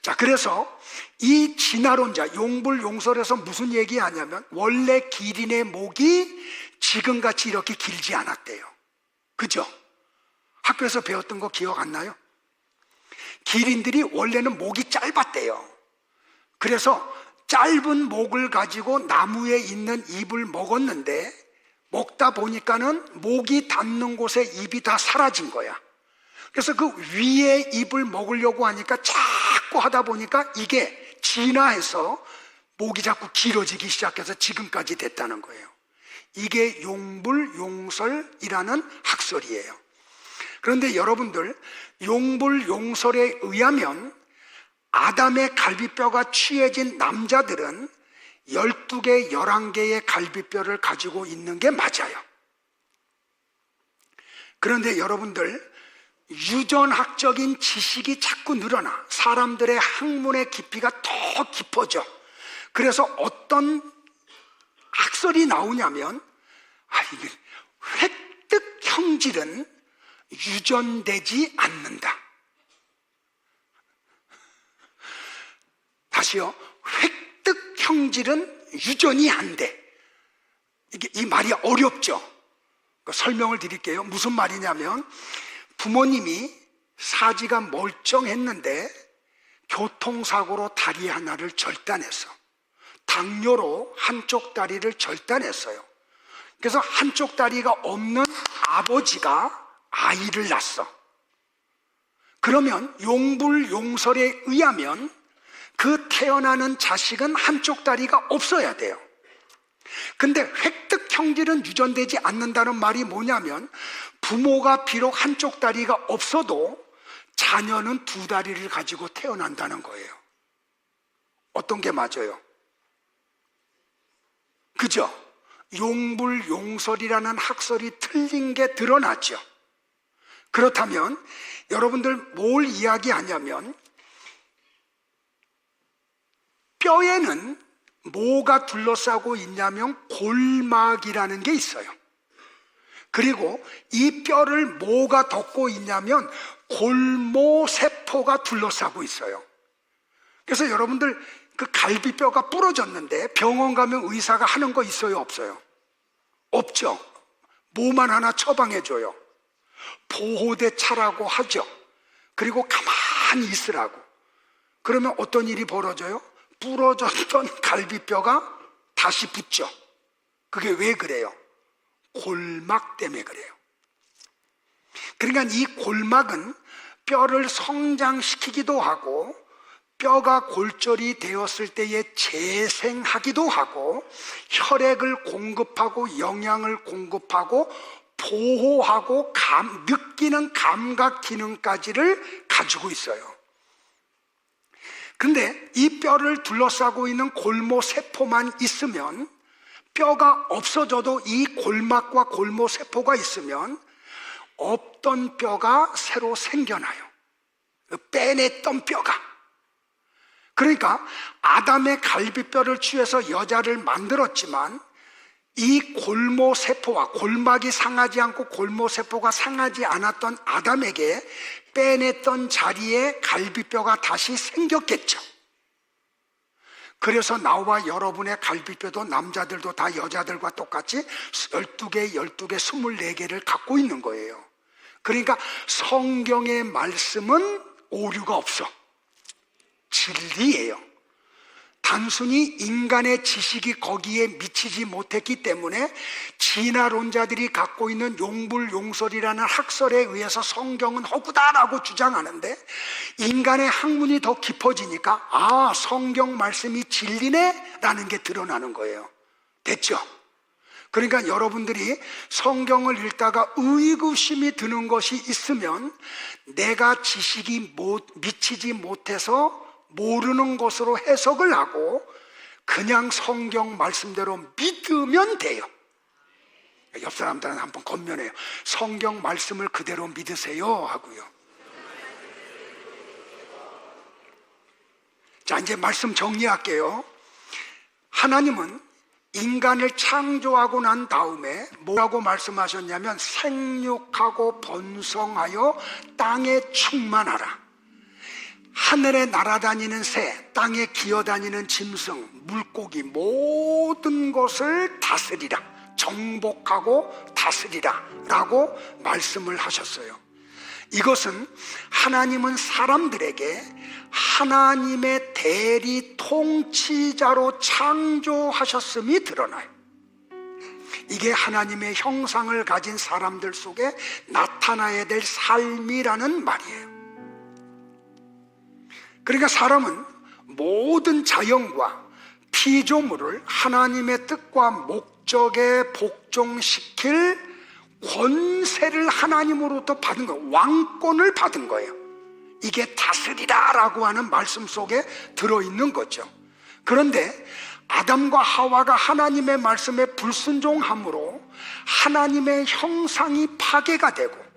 자, 그래서 이 진화론자 용불용설에서 무슨 얘기하냐면 원래 기린의 목이 지금같이 이렇게 길지 않았대요. 그죠? 학교에서 배웠던 거 기억 안 나요? 기린들이 원래는 목이 짧았대요. 그래서 짧은 목을 가지고 나무에 있는 잎을 먹었는데 먹다 보니까는 목이 닿는 곳에 잎이 다 사라진 거야. 그래서 그 위에 잎을 먹으려고 하니까 자꾸 하다 보니까 이게 진화해서 목이 자꾸 길어지기 시작해서 지금까지 됐다는 거예요. 이게 용불용설이라는 학설이에요. 그런데 여러분들, 용불용설에 의하면 아담의 갈비뼈가 취해진 남자들은 12개, 11개의 갈비뼈를 가지고 있는 게 맞아요. 그런데 여러분들, 유전학적인 지식이 자꾸 늘어나 사람들의 학문의 깊이가 더 깊어져. 그래서 어떤 학설이 나오냐면 이게 획득 형질은 유전되지 않는다. 다시요. 획득 형질은 유전이 안 돼. 이 말이 어렵죠. 설명을 드릴게요. 무슨 말이냐면 부모님이 사지가 멀쩡했는데 교통사고로 다리 하나를 절단했어. 당뇨로 한쪽 다리를 절단했어요. 그래서 한쪽 다리가 없는 아버지가 아이를 낳았어. 그러면 용불용설에 의하면 그 태어나는 자식은 한쪽 다리가 없어야 돼요. 근데 획득 형질은 유전되지 않는다는 말이 뭐냐면 부모가 비록 한쪽 다리가 없어도 자녀는 두 다리를 가지고 태어난다는 거예요. 어떤 게 맞아요? 그죠? 용불용설이라는 학설이 틀린 게 드러났죠. 그렇다면 여러분들 뭘 이야기하냐면 뼈에는 뭐가 둘러싸고 있냐면 골막이라는 게 있어요. 그리고 이 뼈를 뭐가 덮고 있냐면 골모세포가 둘러싸고 있어요. 그래서 여러분들 그 갈비뼈가 부러졌는데 병원 가면 의사가 하는 거 있어요, 없어요? 없죠. 뭐만 하나 처방해줘요. 보호대 차라고 하죠. 그리고 가만히 있으라고. 그러면 어떤 일이 벌어져요? 부러졌던 갈비뼈가 다시 붙죠. 그게 왜 그래요? 골막 때문에 그래요. 그러니까 이 골막은 뼈를 성장시키기도 하고 뼈가 골절이 되었을 때에 재생하기도 하고 혈액을 공급하고 영양을 공급하고 보호하고 느끼는 감각 기능까지를 가지고 있어요. 근데 이 뼈를 둘러싸고 있는 골모세포만 있으면, 뼈가 없어져도 이 골막과 골모세포가 있으면 없던 뼈가 새로 생겨나요. 빼냈던 뼈가. 그러니까 아담의 갈비뼈를 취해서 여자를 만들었지만 이 골모세포와 골막이 상하지 않고 골모세포가 상하지 않았던 아담에게 빼냈던 자리에 갈비뼈가 다시 생겼겠죠. 그래서 나와 여러분의 갈비뼈도 남자들도 다 여자들과 똑같이 12개, 12개, 24개를 갖고 있는 거예요. 그러니까 성경의 말씀은 오류가 없어. 진리예요. 단순히 인간의 지식이 거기에 미치지 못했기 때문에 진화론자들이 갖고 있는 용불용설이라는 학설에 의해서 성경은 허구다라고 주장하는데, 인간의 학문이 더 깊어지니까 아, 성경 말씀이 진리네 라는 게 드러나는 거예요. 됐죠? 그러니까 여러분들이 성경을 읽다가 의구심이 드는 것이 있으면 내가 지식이 미치지 못해서 모르는 것으로 해석을 하고 그냥 성경 말씀대로 믿으면 돼요. 옆 사람들은 한번 건면해요. 성경 말씀을 그대로 믿으세요 하고요. 자, 이제 말씀 정리할게요. 하나님은 인간을 창조하고 난 다음에 뭐라고 말씀하셨냐면 생육하고 번성하여 땅에 충만하라. 하늘에 날아다니는 새, 땅에 기어다니는 짐승, 물고기 모든 것을 다스리라, 정복하고 다스리라 라고 말씀을 하셨어요. 이것은 하나님은 사람들에게 하나님의 대리 통치자로 창조하셨음이 드러나요. 이게 하나님의 형상을 가진 사람들 속에 나타나야 될 삶이라는 말이에요. 그러니까 사람은 모든 자연과 피조물을 하나님의 뜻과 목적에 복종시킬 권세를 하나님으로부터 받은 거예요. 왕권을 받은 거예요. 이게 다스리라라고 하는 말씀 속에 들어있는 거죠. 그런데 아담과 하와가 하나님의 말씀에 불순종함으로 하나님의 형상이 파괴가 되고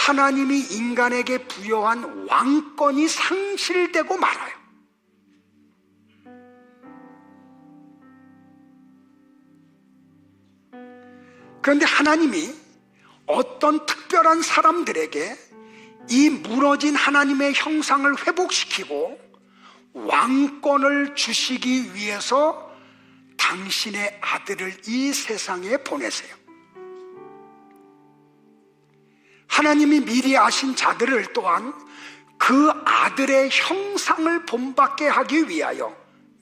하나님이 인간에게 부여한 왕권이 상실되고 말아요. 그런데 하나님이 어떤 특별한 사람들에게 이 무너진 하나님의 형상을 회복시키고 왕권을 주시기 위해서 당신의 아들을 이 세상에 보내세요. 하나님이 미리 아신 자들을 또한 그 아들의 형상을 본받게 하기 위하여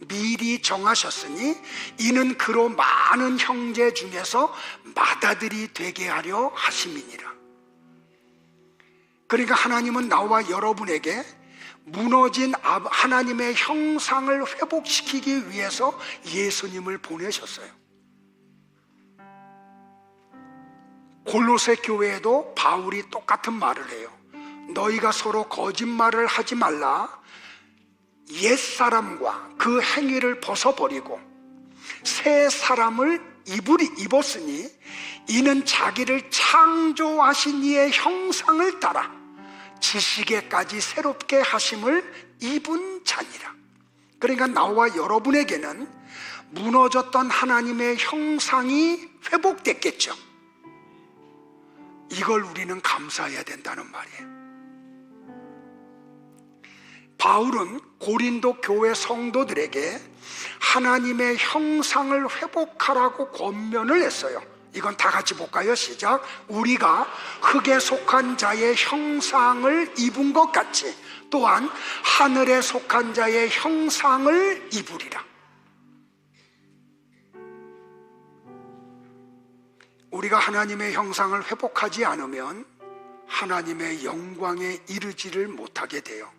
미리 정하셨으니 이는 그로 많은 형제 중에서 맏아들이 되게 하려 하심이니라. 그러니까 하나님은 나와 여러분에게 무너진 하나님의 형상을 회복시키기 위해서 예수님을 보내셨어요. 골로새 교회에도 바울이 똑같은 말을 해요. 너희가 서로 거짓말을 하지 말라. 옛사람과 그 행위를 벗어버리고 새 사람을 입었으니 이는 자기를 창조하신 이의 형상을 따라 지식에까지 새롭게 하심을 입은 자니라. 그러니까 나와 여러분에게는 무너졌던 하나님의 형상이 회복됐겠죠. 이걸 우리는 감사해야 된다는 말이에요. 바울은 고린도 교회 성도들에게 하나님의 형상을 회복하라고 권면을 했어요. 이건 다 같이 볼까요? 시작. 우리가 흙에 속한 자의 형상을 입은 것 같이 또한 하늘에 속한 자의 형상을 입으리라. 우리가 하나님의 형상을 회복하지 않으면 하나님의 영광에 이르지를 못하게 돼요.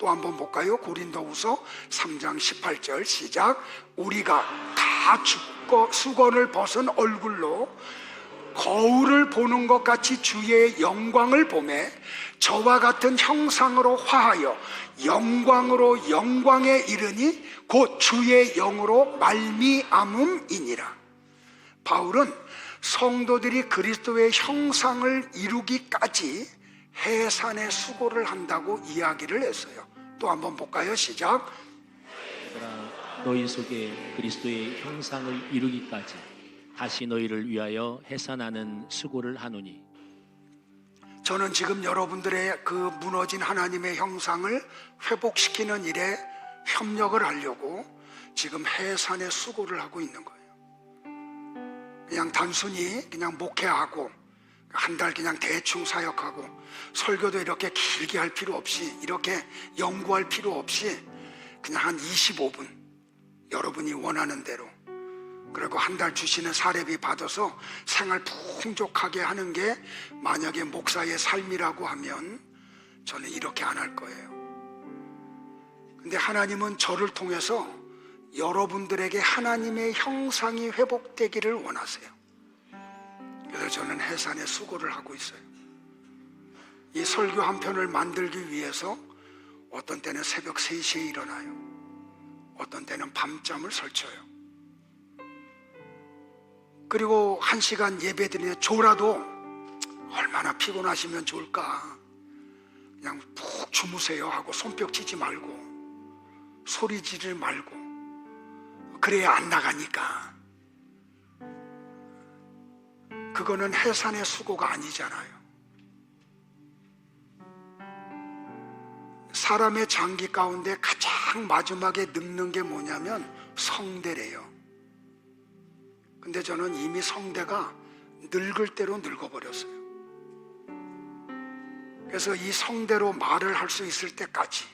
또 한번 볼까요? 고린도후서 3장 18절 시작. 우리가 다 죽고 수건을 벗은 얼굴로 거울을 보는 것 같이 주의 영광을 보매 저와 같은 형상으로 화하여 영광으로 영광에 이르니 곧 주의 영으로 말미암음이니라. 바울은 성도들이 그리스도의 형상을 이루기까지 해산의 수고를 한다고 이야기를 했어요. 또 한번 볼까요? 시작. 얘들아, 너희 속에 그리스도의 형상을 이루기까지 다시 너희를 위하여 해산하는 수고를 하노니. 저는 지금 여러분들의 그 무너진 하나님의 형상을 회복시키는 일에 협력을 하려고 지금 해산의 수고를 하고 있는 거예요. 그냥 단순히 그냥 목회하고 한 달 그냥 대충 사역하고 설교도 이렇게 길게 할 필요 없이 이렇게 연구할 필요 없이 그냥 한 25분 여러분이 원하는 대로 그리고 한 달 주시는 사례비 받아서 생활 풍족하게 하는 게 만약에 목사의 삶이라고 하면 저는 이렇게 안 할 거예요. 근데 하나님은 저를 통해서 여러분들에게 하나님의 형상이 회복되기를 원하세요. 그래서 저는 해산의 수고를 하고 있어요. 이 설교 한 편을 만들기 위해서 어떤 때는 새벽 3시에 일어나요. 어떤 때는 밤잠을 설쳐요. 그리고 1시간 예배 드리는데 졸아도 얼마나 피곤하시면 좋을까. 그냥 푹 주무세요 하고 손뼉 치지 말고 소리 지르지 말고 그래야 안 나가니까. 그거는 해산의 수고가 아니잖아요. 사람의 장기 가운데 가장 마지막에 늙는 게 뭐냐면 성대래요. 근데 저는 이미 성대가 늙을 대로 늙어버렸어요. 그래서 이 성대로 말을 할 수 있을 때까지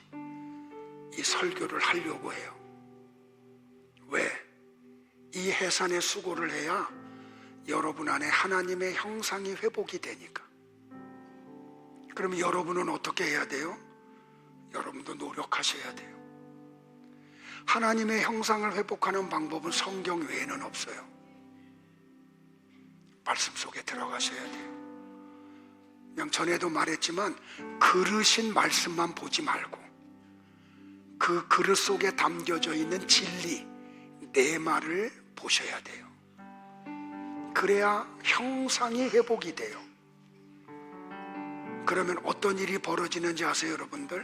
이 설교를 하려고 해요. 왜? 이 해산의 수고를 해야 여러분 안에 하나님의 형상이 회복이 되니까. 그럼 여러분은 어떻게 해야 돼요? 여러분도 노력하셔야 돼요. 하나님의 형상을 회복하는 방법은 성경 외에는 없어요. 말씀 속에 들어가셔야 돼요. 그냥 전에도 말했지만 그릇인 말씀만 보지 말고 그 그릇 속에 담겨져 있는 진리, 내 말을 보셔야 돼요. 그래야 형상이 회복이 돼요. 그러면 어떤 일이 벌어지는지 아세요, 여러분들?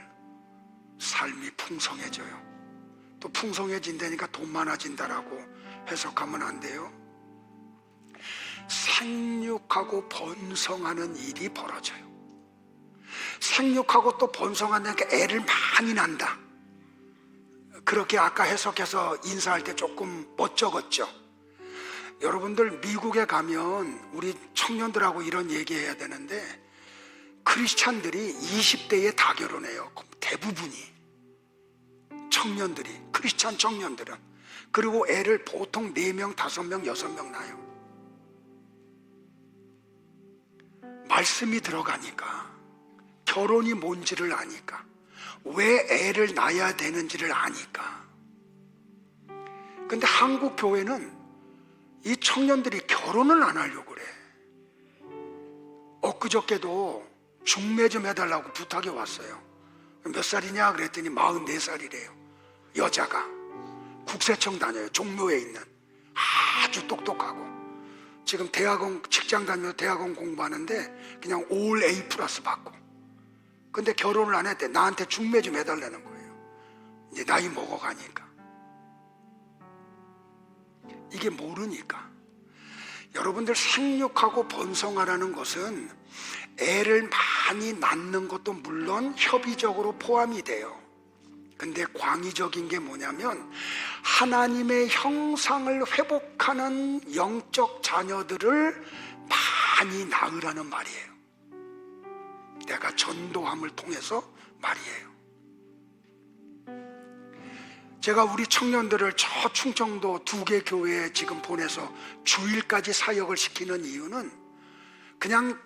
삶이 풍성해져요. 또 풍성해진다니까 돈 많아진다라고 해석하면 안 돼요. 생육하고 번성하는 일이 벌어져요. 생육하고 또 번성한다니까 애를 많이 난다. 그렇게 아까 해석해서 인사할 때 조금 멋쩍었죠. 여러분들 미국에 가면 우리 청년들하고 이런 얘기해야 되는데 크리스찬들이 20대에 다 결혼해요. 대부분이 청년들이, 크리스찬 청년들은. 그리고 애를 보통 4명, 5명, 6명 낳아요. 말씀이 들어가니까, 결혼이 뭔지를 아니까, 왜 애를 낳아야 되는지를 아니까. 근데 한국 교회는 이 청년들이 결혼을 안 하려고 그래. 엊그저께도 중매 좀 해달라고 부탁이 왔어요. 몇 살이냐 그랬더니 44살이래요. 여자가 국세청 다녀요. 종로에 있는 아주 똑똑하고 지금 대학원 직장 다니면서 대학원 공부하는데 그냥 올 A 플러스 받고. 근데 결혼을 안 했대. 나한테 중매 좀 해달라는 거예요. 이제 나이 먹어가니까. 이게 모르니까. 여러분들 생육하고 번성하라는 것은 애를 많이 낳는 것도 물론 협의적으로 포함이 돼요. 근데 광의적인 게 뭐냐면 하나님의 형상을 회복하는 영적 자녀들을 많이 낳으라는 말이에요. 내가 전도함을 통해서 말이에요. 제가 우리 청년들을 저 충청도 2개 교회에 지금 보내서 주일까지 사역을 시키는 이유는 그냥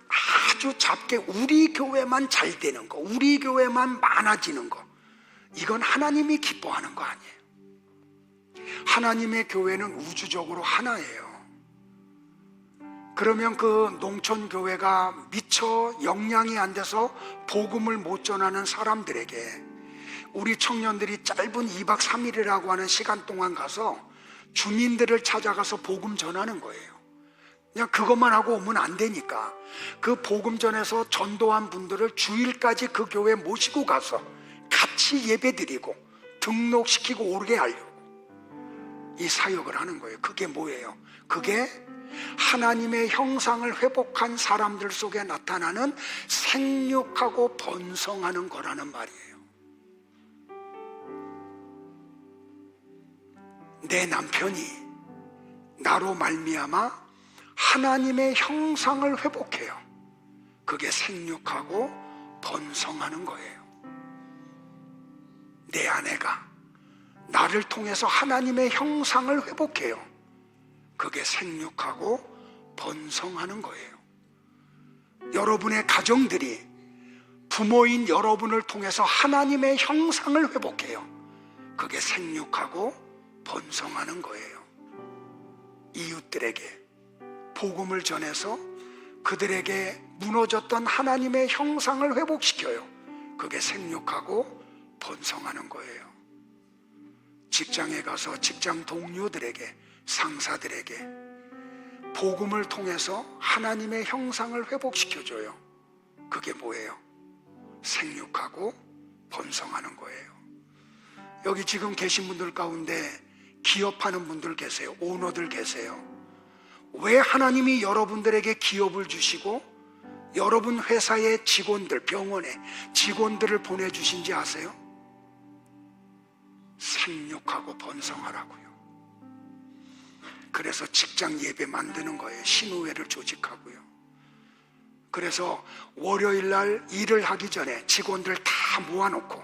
아주 작게 우리 교회만 잘 되는 거, 우리 교회만 많아지는 거, 이건 하나님이 기뻐하는 거 아니에요. 하나님의 교회는 우주적으로 하나예요. 그러면 그 농촌 교회가 미처 역량이 안 돼서 복음을 못 전하는 사람들에게 우리 청년들이 짧은 2박 3일이라고 하는 시간 동안 가서 주민들을 찾아가서 복음 전하는 거예요. 그냥 그것만 하고 오면 안 되니까 그 복음 전에서 전도한 분들을 주일까지 그 교회 모시고 가서 같이 예배드리고 등록시키고 오르게 하려고 이 사역을 하는 거예요. 그게 뭐예요? 그게 하나님의 형상을 회복한 사람들 속에 나타나는 생육하고 번성하는 거라는 말이에요. 내 남편이 나로 말미암아 하나님의 형상을 회복해요. 그게 생육하고 번성하는 거예요. 내 아내가 나를 통해서 하나님의 형상을 회복해요. 그게 생육하고 번성하는 거예요. 여러분의 가정들이 부모인 여러분을 통해서 하나님의 형상을 회복해요. 그게 생육하고 번성하는 거예요. 이웃들에게 복음을 전해서 그들에게 무너졌던 하나님의 형상을 회복시켜요. 그게 생육하고 번성하는 거예요. 직장에 가서 직장 동료들에게, 상사들에게 복음을 통해서 하나님의 형상을 회복시켜줘요. 그게 뭐예요? 생육하고 번성하는 거예요. 여기 지금 계신 분들 가운데 기업하는 분들 계세요. 오너들 계세요. 왜 하나님이 여러분들에게 기업을 주시고 여러분 회사의 직원들, 병원에 직원들을 보내주신지 아세요? 생육하고 번성하라고요. 그래서 직장 예배 만드는 거예요. 신우회를 조직하고요. 그래서 월요일 날 일을 하기 전에 직원들 다 모아놓고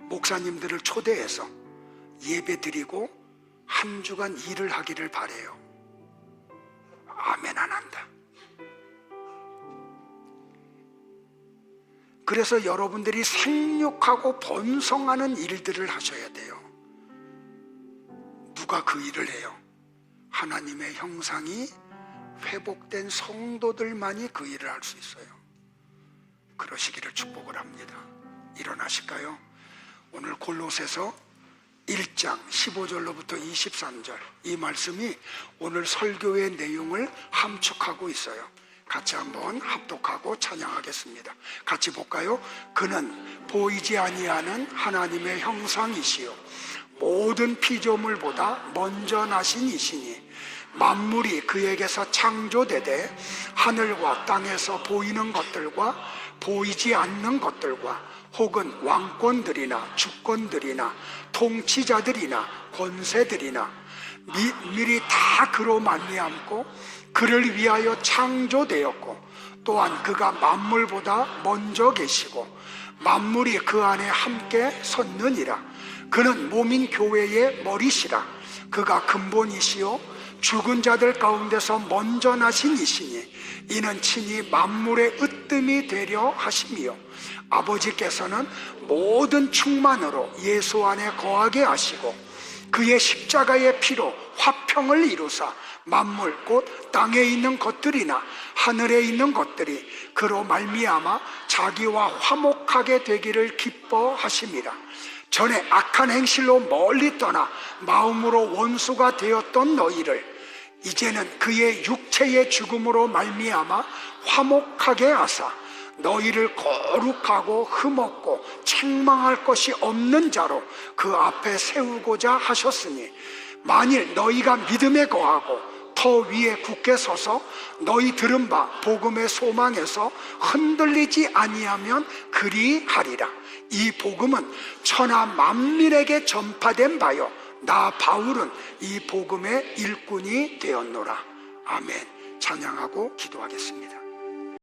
목사님들을 초대해서 예배 드리고 한 주간 일을 하기를 바래요. 아멘 안 한다. 그래서 여러분들이 생육하고 번성하는 일들을 하셔야 돼요. 누가 그 일을 해요? 하나님의 형상이 회복된 성도들만이 그 일을 할 수 있어요. 그러시기를 축복을 합니다. 일어나실까요? 오늘 골로새서 1장 15절로부터 23절 이 말씀이 오늘 설교의 내용을 함축하고 있어요. 같이 한번 합독하고 찬양하겠습니다. 같이 볼까요? 그는 보이지 아니하는 하나님의 형상이시요 모든 피조물보다 먼저 나신 이시니 만물이 그에게서 창조되되 하늘과 땅에서 보이는 것들과 보이지 않는 것들과 혹은 왕권들이나 주권들이나 통치자들이나 권세들이나 미리 다 그로 말미암고 그를 위하여 창조되었고 또한 그가 만물보다 먼저 계시고 만물이 그 안에 함께 섰느니라. 그는 몸인 교회의 머리시라. 그가 근본이시요 죽은 자들 가운데서 먼저 나신 이시니 이는 친히 만물의 으뜸이 되려 하심이요 아버지께서는 모든 충만으로 예수 안에 거하게 하시고 그의 십자가의 피로 화평을 이루사 만물 곧 땅에 있는 것들이나 하늘에 있는 것들이 그로 말미암아 자기와 화목하게 되기를 기뻐하심이라. 전에 악한 행실로 멀리 떠나 마음으로 원수가 되었던 너희를 이제는 그의 육체의 죽음으로 말미암아 화목하게 하사 너희를 거룩하고 흠없고 책망할 것이 없는 자로 그 앞에 세우고자 하셨으니 만일 너희가 믿음에 거하고 터 위에 굳게 서서 너희 들은 바 복음의 소망에서 흔들리지 아니하면 그리하리라. 이 복음은 천하 만민에게 전파된 바요 나 바울은 이 복음의 일꾼이 되었노라. 아멘. 찬양하고 기도하겠습니다.